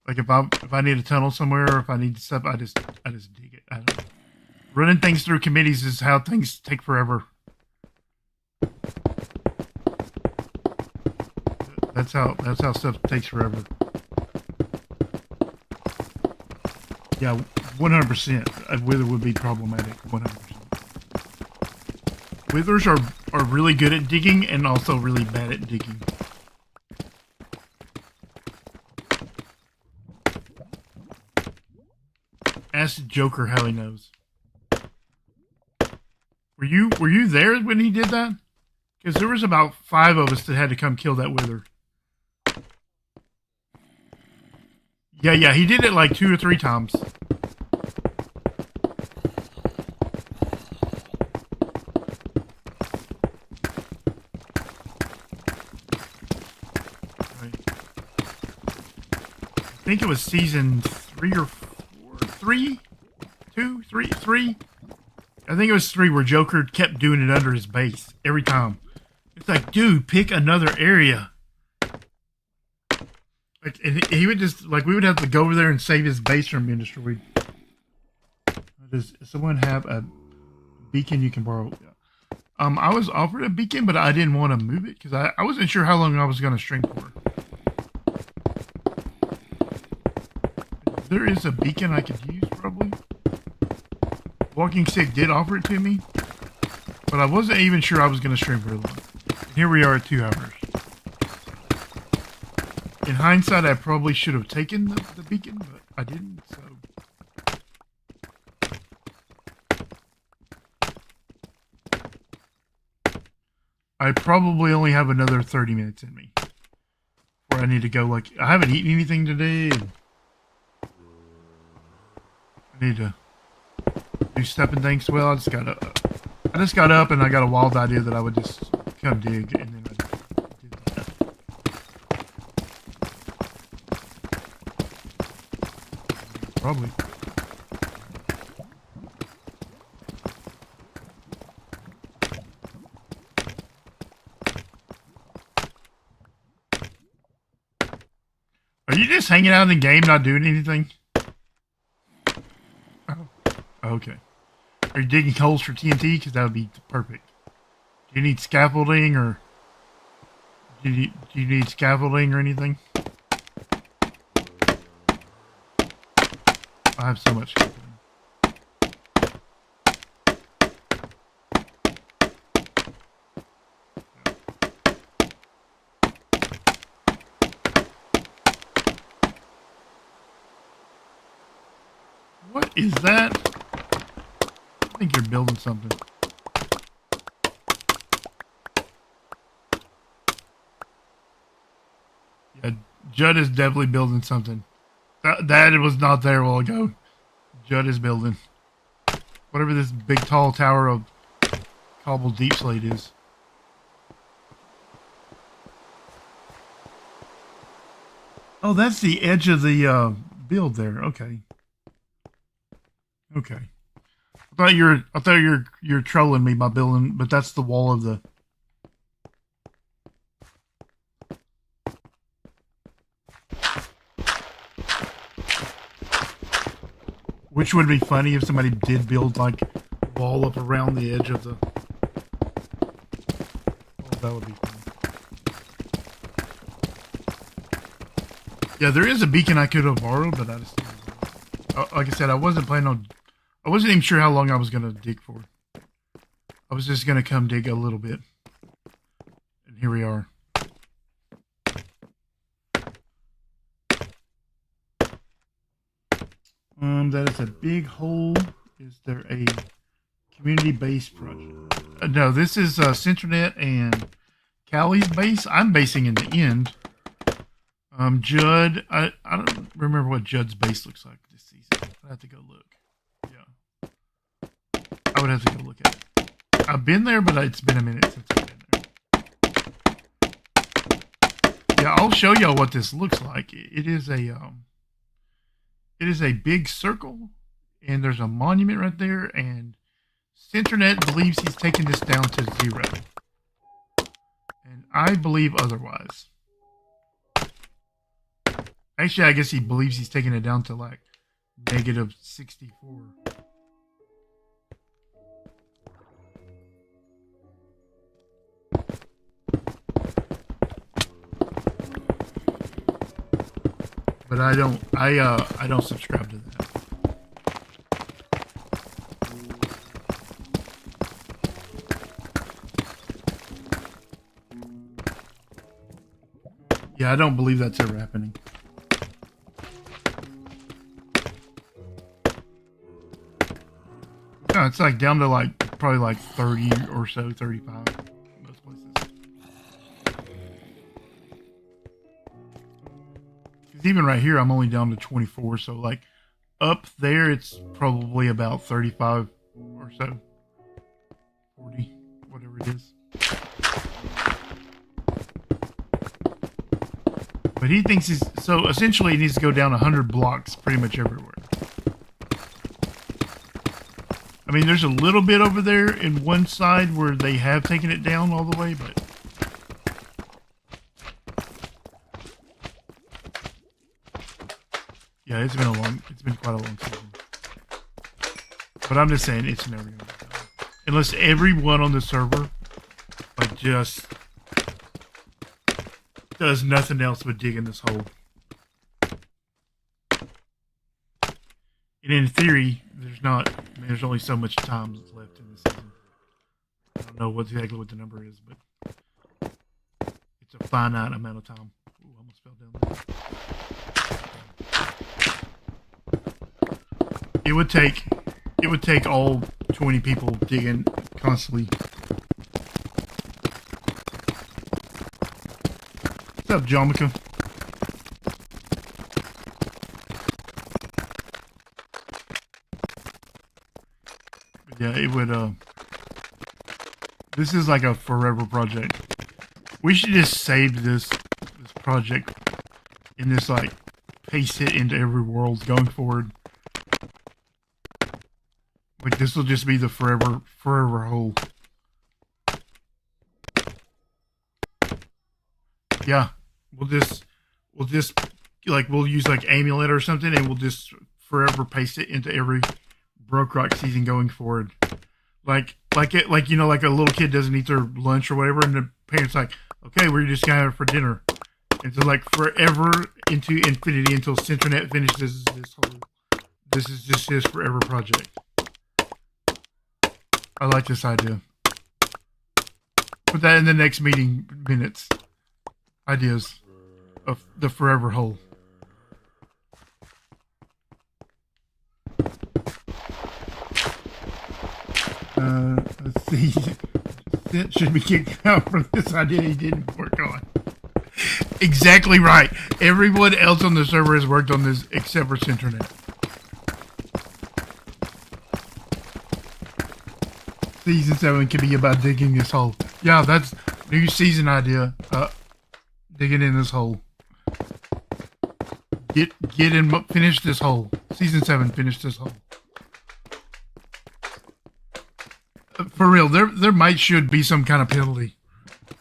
S1: like if I need a tunnel somewhere or if I need stuff, I just dig it. I don't, running things through committees is how things take forever. That's how stuff takes forever. Yeah, 100%. A wither would be problematic. 100%. Withers are really good at digging and also really bad at digging. Ask Joker how he knows. Were you there when he did that? Because there was about 5 of us that had to come kill that wither. Yeah, he did it like 2 or 3 times. Right. I think it was season 3 or 4. 3? 2? 3? 3? I think it was 3 where Joker kept doing it under his base every time. It's like, dude, pick another area. Like, and he would just, like, we would have to go over there and save his base from being destroyed. Does someone have a beacon you can borrow? I was offered a beacon, but I didn't want to move it because I wasn't sure how long I was going to stream for. There is a beacon I could use, probably. Walking Stick did offer it to me, but I wasn't even sure I was going to stream for long. And here we are at 2 hours. In hindsight, I probably should have taken the beacon, but I didn't, so... I probably only have another 30 minutes in me. Where I need to go, like, I haven't eaten anything today, and I need to do stepping things. Well, I just got up and I got a wild idea that I would just come dig, and then I did that. Probably. Are you just hanging out in the game, not doing anything? Oh, okay. Are you digging holes for TNT? Because that would be perfect. Do you need scaffolding or... Do you need scaffolding or anything? I have so much scaffolding. What is that? I think you're building something. Yeah, Judd is definitely building something. That was not there a while ago. Judd is building. Whatever this big tall tower of cobbled deep slate is. Oh, that's the edge of the build there. Okay. Okay. I thought you're trolling me by building, but that's the wall of the... Which would be funny if somebody did build like a wall up around the edge of the... Oh, that would be funny. Yeah, there is a beacon I could have borrowed, but I just... Like I said, I wasn't planning on... I wasn't even sure how long I was going to dig for. I was just going to come dig a little bit. And here we are. That is a big hole. Is there a community-based project? No, this is Centranet and Callie's base. I'm basing in the end. Judd, I don't remember what Judd's base looks like this season. I'd have to go look. Yeah. I would have to go look at it. I've been there, but it's been a minute since I've been there. Yeah, I'll show y'all what this looks like. It is a big circle, and there's a monument right there, and Centernet believes he's taken this down to 0. And I believe otherwise. Actually, I guess he believes he's taking it down to like -64. But I don't subscribe to that. Yeah, I don't believe that's ever happening. No, it's like down to like probably like 30 or so, 35 most places. Because even right here, I'm only down to 24. So like up there, it's probably about 35 or so, 40, whatever it is. But he thinks he's so essentially he needs to go down 100 blocks pretty much everywhere. I mean, there's a little bit over there in one side where they have taken it down all the way, but yeah, it's been quite a long season. But I'm just saying it's never gonna be done. Unless everyone on the server like just does nothing else but dig in this hole. And in theory, there's only so much time left in this season. I don't know exactly what the number is, but it's a finite amount of time. Ooh, I almost fell down there. It would take all 20 people digging constantly. What's up, Jomika? Yeah, it would, this is like a forever project. We should just save this project and just like paste it into every world going forward. Like this will just be the forever hole. Yeah, we'll use like Amulet or something, and we'll just forever paste it into every BrokeRock season going forward. Like you know, like a little kid doesn't eat their lunch or whatever, and the parents like, okay, we're just gonna have it for dinner. And so like forever into infinity until Centernet finishes this whole. This is just his forever project. I like this idea. Put that in the next meeting minutes. Ideas of the forever hole. Let's see. Sid should be kicked out for this idea he didn't work on. Exactly right. Everyone else on the server has worked on this except for Centernet. Season 7 can be about digging this hole. Yeah, that's new season idea. Digging in this hole. Get in, finish this hole. Season 7, finish this hole. For real, there should be some kind of penalty.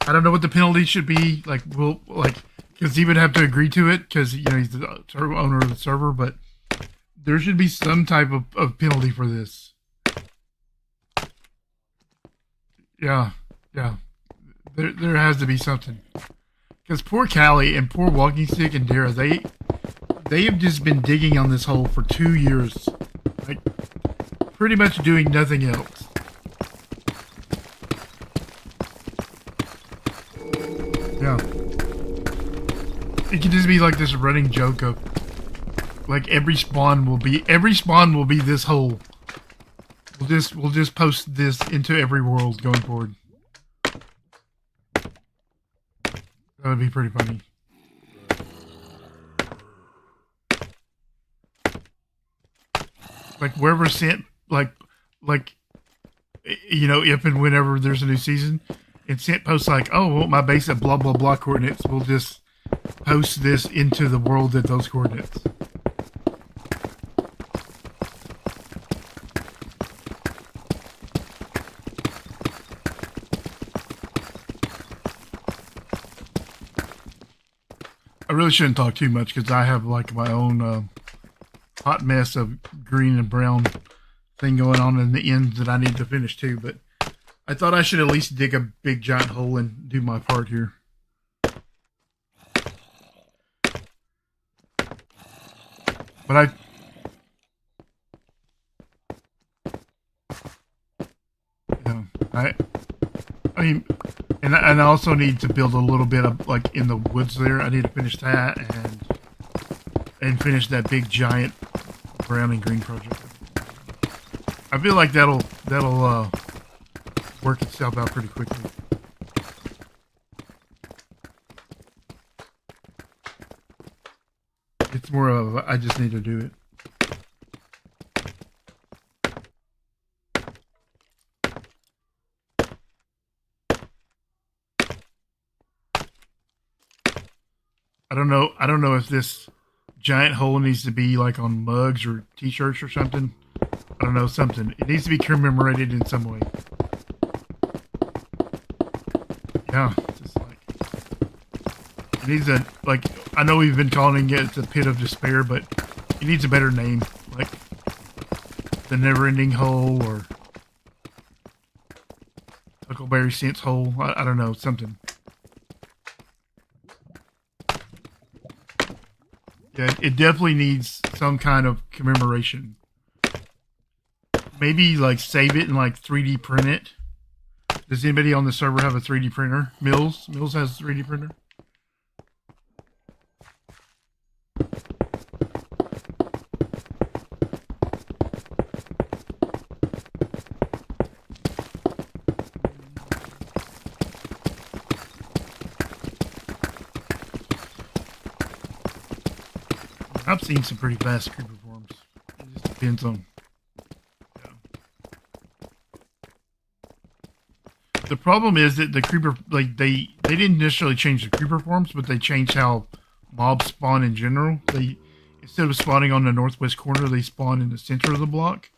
S1: I don't know what the penalty should be. Like, because he would have to agree to it because you know he's the owner of the server. But there should be some type of penalty for this. Yeah. There has to be something. Because poor Callie and poor Walking Stick and Dara, they have just been digging on this hole for 2 years, like pretty much doing nothing else. Yeah. It could just be like this running joke of like every spawn will be this hole. We'll just post this into every world going forward. That would be pretty funny. Like wherever sent, like, you know, if and whenever there's a new season, and sent posts like, oh, well, my base at blah blah blah coordinates, we'll just post this into the world at those coordinates. I really shouldn't talk too much because I have like my own hot mess of green and brown thing going on in the ends that I need to finish too. But I thought I should at least dig a big giant hole and do my part here. But I mean, and I also need to build a little bit of like in the woods there. I need to finish that and finish that big giant brown and green project. I feel like that'll work itself out pretty quickly. It's more of I just need to do it. I don't know if this giant hole needs to be like on mugs or t-shirts or something. I don't know, something. It needs to be commemorated in some way. Yeah, just like it needs a like. I know we've been calling it the Pit of Despair, but it needs a better name, like the Never-Ending Hole or Huckleberry Sense Hole. I don't know, something. Yeah, it definitely needs some kind of commemoration. Maybe like save it and like 3D print it. Does anybody on the server have a 3D printer? Mills has a 3D printer. I've seen some pretty fast creeper forms. It just depends on. Yeah. The problem is that the creeper, like they didn't necessarily change the creeper forms, but they changed how mobs spawn in general. They instead of spawning on the northwest corner, they spawn in the center of the block.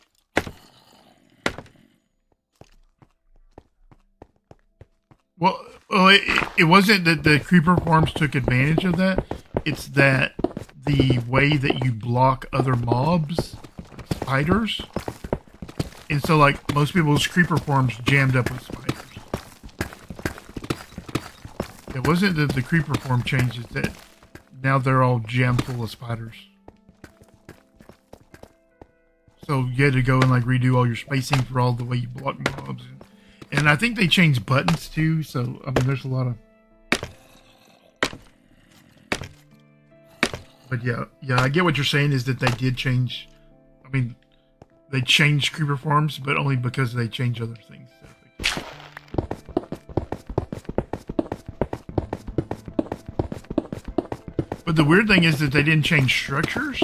S1: Well, it wasn't that the creeper farms took advantage of that. It's that the way that you block other mobs, spiders, and so like most people's creeper farms jammed up with spiders. It wasn't that the creeper farm changed, it's that now they're all jammed full of spiders. So you had to go and like redo all your spacing for all the way you block mobs. And I think they changed buttons too, so I mean there's a lot of. But yeah, I get what you're saying is that they did change. I mean, they changed creeper farms, but only because they changed other things. But the weird thing is that they didn't change structures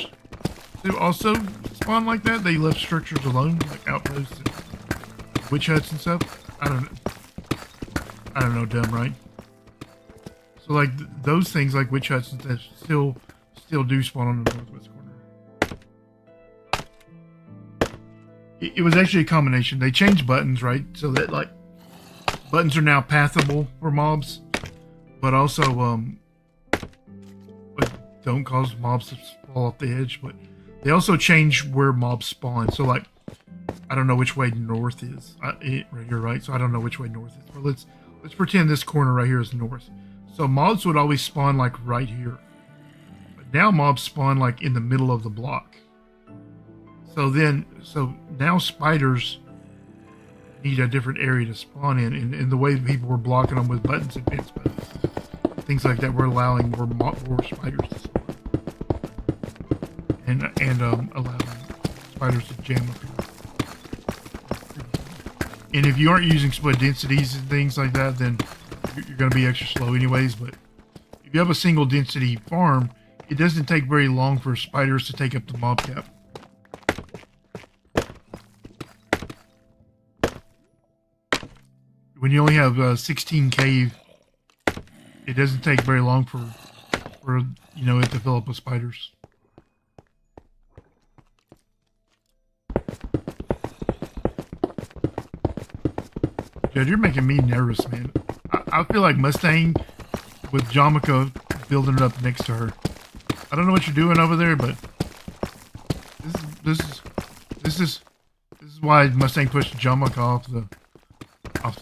S1: to also spawn like that. They left structures alone, like outposts and witch huts and stuff. I don't know, dumb, right? So like those things, like witch huts and stuff, still do spawn on the northwest corner. It was actually a combination. They changed buttons, right? So that like buttons are now pathable for mobs, but also like, don't cause mobs to fall off the edge. But they also changed where mobs spawn. So like I don't know which way north is. You're right. So I don't know which way north is. But let's pretend this corner right here is north. So mobs would always spawn like right here. But now mobs spawn like in the middle of the block. So now spiders need a different area to spawn in. And the way that people were blocking them with buttons and fence buttons, things like that, we're allowing more spiders to spawn. And allowing spiders to jam up here. And if you aren't using split densities and things like that, then you're going to be extra slow anyways. But if you have a single density farm, it doesn't take very long for spiders to take up the mob cap. When you only have 16k, it doesn't take very long for you know, it to fill up with spiders. Jed, you're making me nervous, man. I feel like Mustang with Jamaica building it up next to her. I don't know what you're doing over there, but this is why Mustang pushed Jamaica off the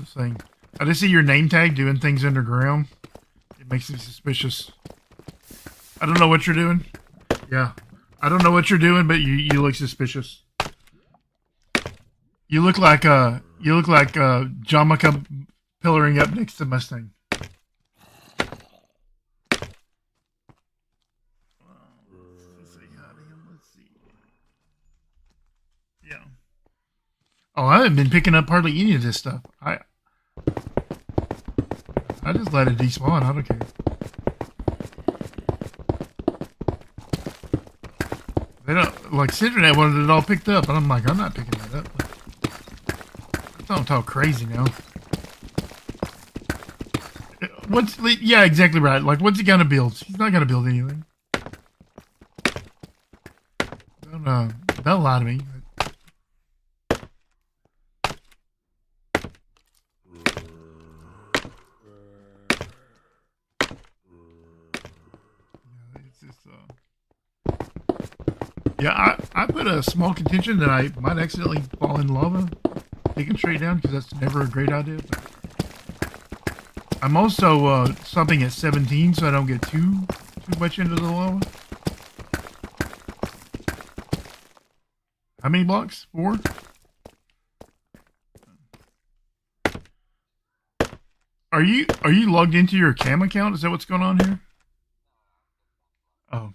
S1: thing. I just see your name tag doing things underground. It makes me suspicious. I don't know what you're doing. Yeah, I don't know what you're doing, but you look suspicious. You look like Jamaica pillaring up next to Mustang. Let's see. Yeah. Oh, I haven't been picking up hardly any of this stuff. I just let it despawn. I don't care. They don't like Citronet wanted it all picked up, and I'm like, I'm not picking that up. Don't talk crazy now. Yeah, exactly right. Like, what's he gonna build? He's not gonna build anything. Don't lie to me. Yeah, I put a small contention that I might accidentally fall in lava digging straight down, because that's never a great idea. But I'm also stopping at 17 so I don't get too much into the lava. How many blocks? 4? Are you logged into your cam account? Is that what's going on here? Oh.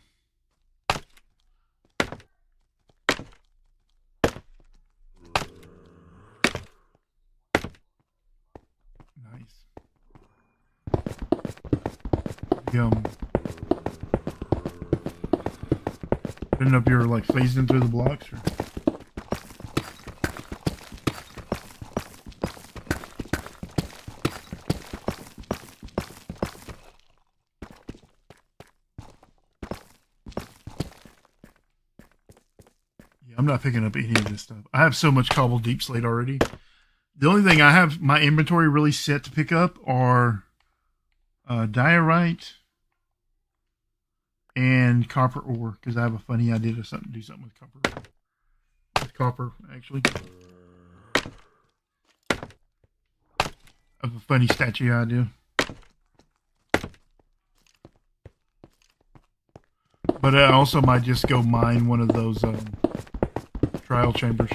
S1: Nice. Yum. I didn't know if you were like phasing through the blocks or... I'm not picking up any of this stuff. I have so much cobbled deep slate already. The only thing I have my inventory really set to pick up are diorite and copper ore, because I have a funny idea to do something with copper. With copper, actually. I have a funny statue idea. But I also might just go mine one of those trial chambers.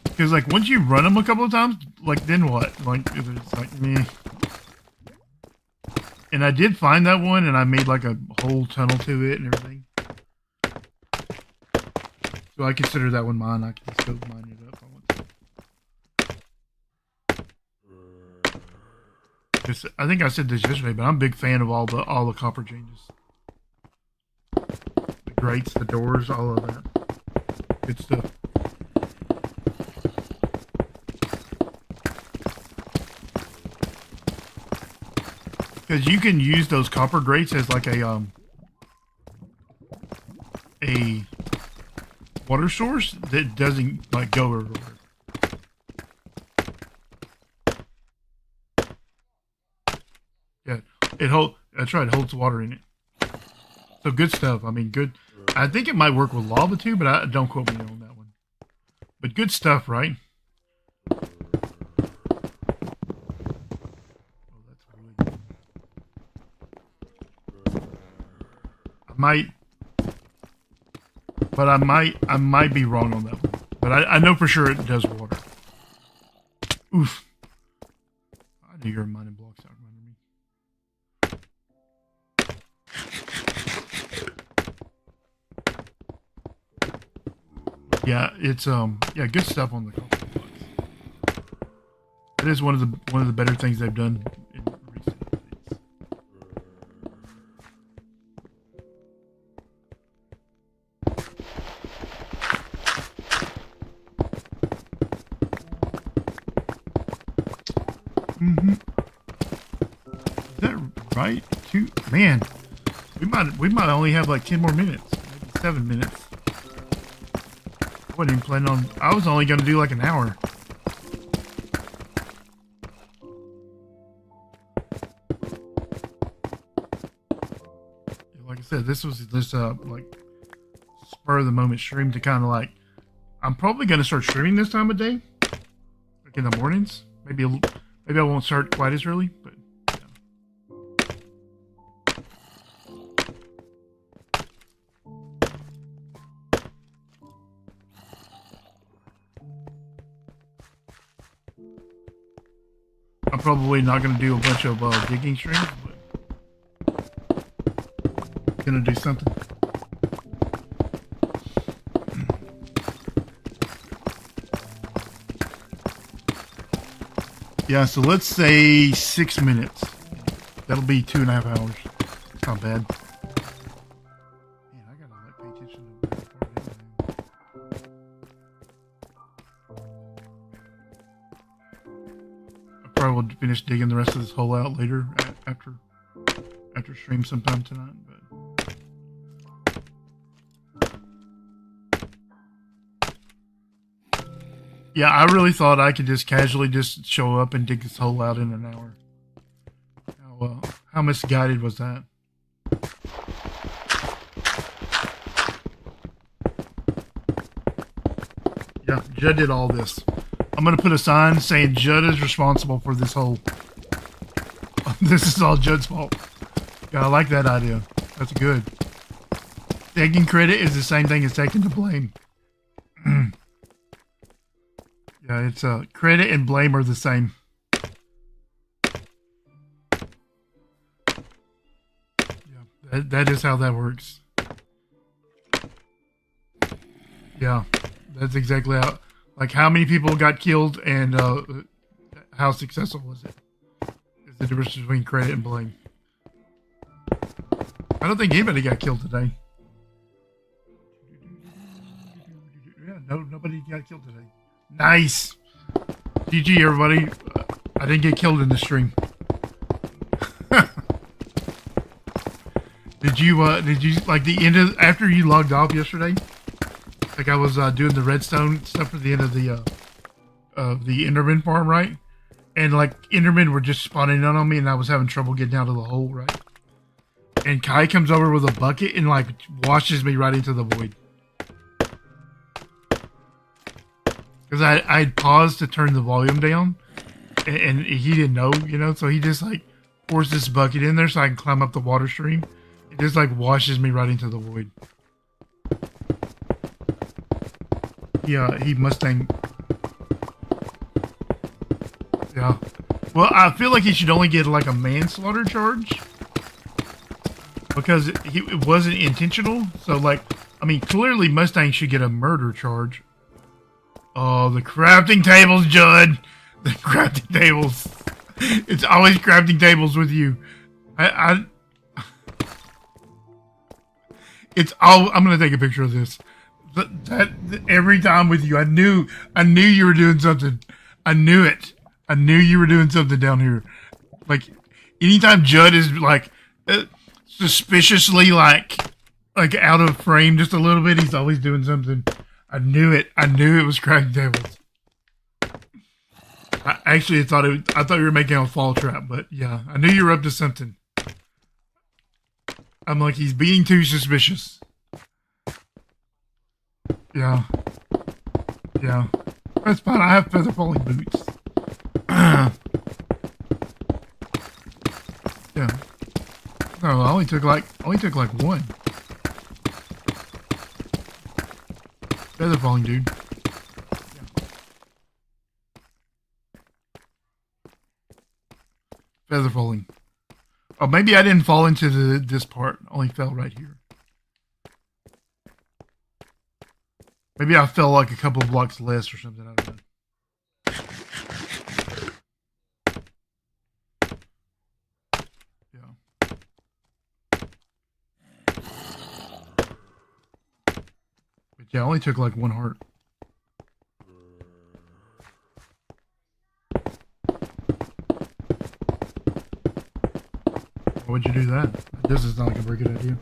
S1: Because like once you run them a couple of times, like then what? Like it's like meh. And I did find that one, and I made like a whole tunnel to it and everything. So I consider that one mine. I can just go mine it up. I think I said this yesterday, but I'm a big fan of all the copper changes. The grates, the doors, all of that. Good stuff. Because you can use those copper grates as like a water source that doesn't like go everywhere. Yeah, that's right, it holds water in it. So good stuff. I mean, good. I think it might work with lava too, but don't quote me on that one. But good stuff, right? Oh, that's really good. I might be wrong on that one. But I know for sure it does water. Oof. I knew you were mining blocks out from under me. Yeah, it's yeah, good stuff on the coffee box. It is one of the better things they've done in recent updates. Is that right? Man, we might only have like 10 more minutes, maybe 7 minutes. I wasn't even planning on. I was only gonna do like an hour. Like I said, this was this like spur of the moment stream to kind of like. I'm probably gonna start streaming this time of day, like in the mornings. Maybe I won't start quite as early, but. I'm probably not going to do a bunch of digging streams, but going to do something. Yeah, so let's say 6 minutes. That'll be 2.5 hours. It's not bad. Man, I gotta like pay attention to where far down I probably will finish digging the rest of this hole out later after stream sometime tonight. But yeah, I really thought I could just casually just show up and dig this hole out in an hour. How misguided was that? Yeah, Judd did all this. I'm gonna put a sign saying Judd is responsible for this hole. This is all Judd's fault. Yeah, I like that idea. That's good. Taking credit is the same thing as taking the blame. Yeah, it's credit and blame are the same. Yeah, that is how that works. Yeah, that's exactly how. Like, how many people got killed and how successful was it? Is the difference between credit and blame. I don't think anybody got killed today. Yeah, nobody got killed today. Nice. GG, everybody. I didn't get killed in the stream. Did you like the end of after you logged off yesterday? Like I was doing the redstone stuff for the end of the Enderman farm, right? And like Endermen were just spawning on me, and I was having trouble getting out of the hole, right? And Kai comes over with a bucket and like washes me right into the void. Because I had paused to turn the volume down, and he didn't know, you know, so he just like pours this bucket in there so I can climb up the water stream. It just like washes me right into the void. Yeah, he Mustang. Yeah. Well, I feel like he should only get like a manslaughter charge. Because it wasn't intentional. So like, I mean, clearly Mustang should get a murder charge. Oh, the crafting tables, Judd. The crafting tables. It's always crafting tables with you. I'm gonna take a picture of this. That every time with you, I knew you were doing something. I knew it. I knew you were doing something down here. Like anytime Judd is like suspiciously like out of frame just a little bit, he's always doing something. I knew it. I knew it was crafting tables. I thought you were making a fall trap, but yeah, I knew you were up to something. I'm like, he's being too suspicious. Yeah. Yeah. That's fine. I have feather falling boots. Yeah. No, I only took like one. Feather falling, dude. Yeah. Feather falling. Oh, maybe I didn't fall into this part. I only fell right here. Maybe I fell like a couple of blocks less or something. I don't know. Yeah. But yeah, I only took like 1 heart. Why would you do that? This is not like a very good idea.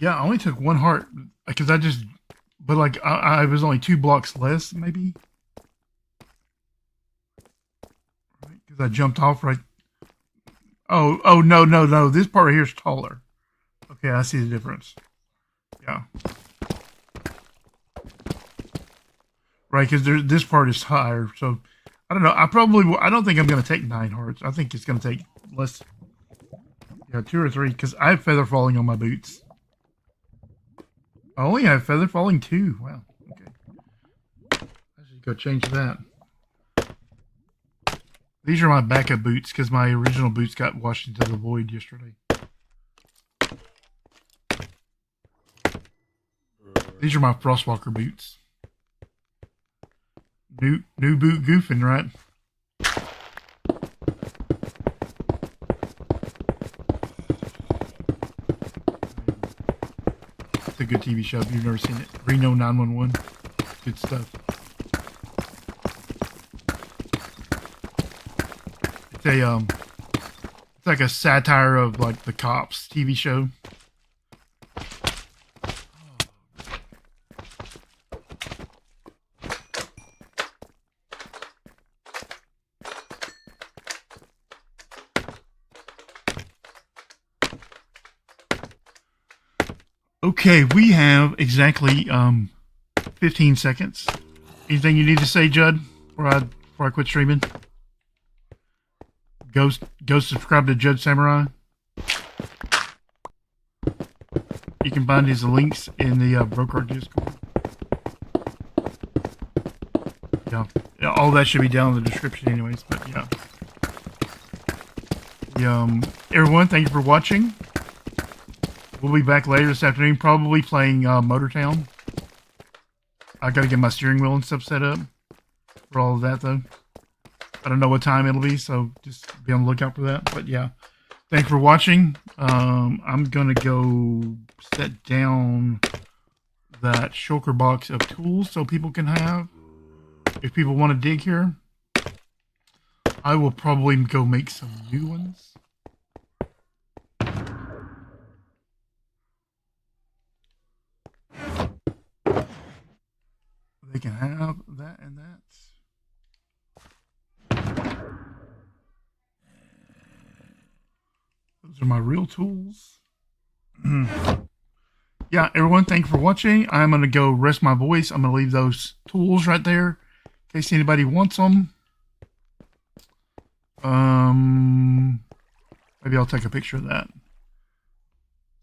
S1: Yeah, I only took 1 heart because I just, but like I was only 2 blocks less, maybe. Right? Because I jumped off right. Oh no! This part right here is taller. Okay, I see the difference. Yeah. Right, because this part is higher, so I don't know. I don't think I'm gonna take 9 hearts. I think it's gonna take less. Yeah, 2 or 3, because I have feather falling on my boots. I only have feather falling 2. Wow. Okay. I should go change that. These are my backup boots because my original boots got washed into the void yesterday. These are my Frostwalker boots. New boot goofing, right? It's a good TV show if you've never seen it. Reno 911. Good stuff. It's like a satire of like the Cops TV show. Okay, we have exactly 15 seconds. Anything you need to say, Judd, before I quit streaming? Go subscribe to Judd Samurai. You can find his links in the BrokeRock Discord. Yeah, all that should be down in the description anyways, but yeah. Everyone, thank you for watching. We'll be back later this afternoon, probably playing Motortown. I gotta get my steering wheel and stuff set up for all of that, though. I don't know what time it'll be, so just be on the lookout for that. But yeah, thanks for watching. I'm gonna go set down that shulker box of tools so people can have. If people want to dig here, I will probably go make some new ones. They can have that and that. Those are my real tools. Yeah, everyone, thank you for watching. I'm going to go rest my voice. I'm going to leave those tools right there in case anybody wants them. Maybe I'll take a picture of that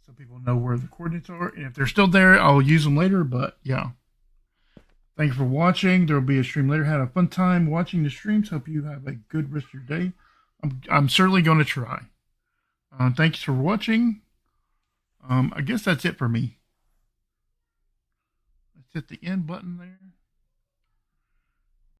S1: so people know where the coordinates are. And if they're still there, I'll use them later. But yeah. Thank you for watching. There will be a stream later. Had a fun time watching the streams. Hope you have a good rest of your day. I'm certainly going to try. Thanks for watching. I guess that's it for me. Let's hit the end button there.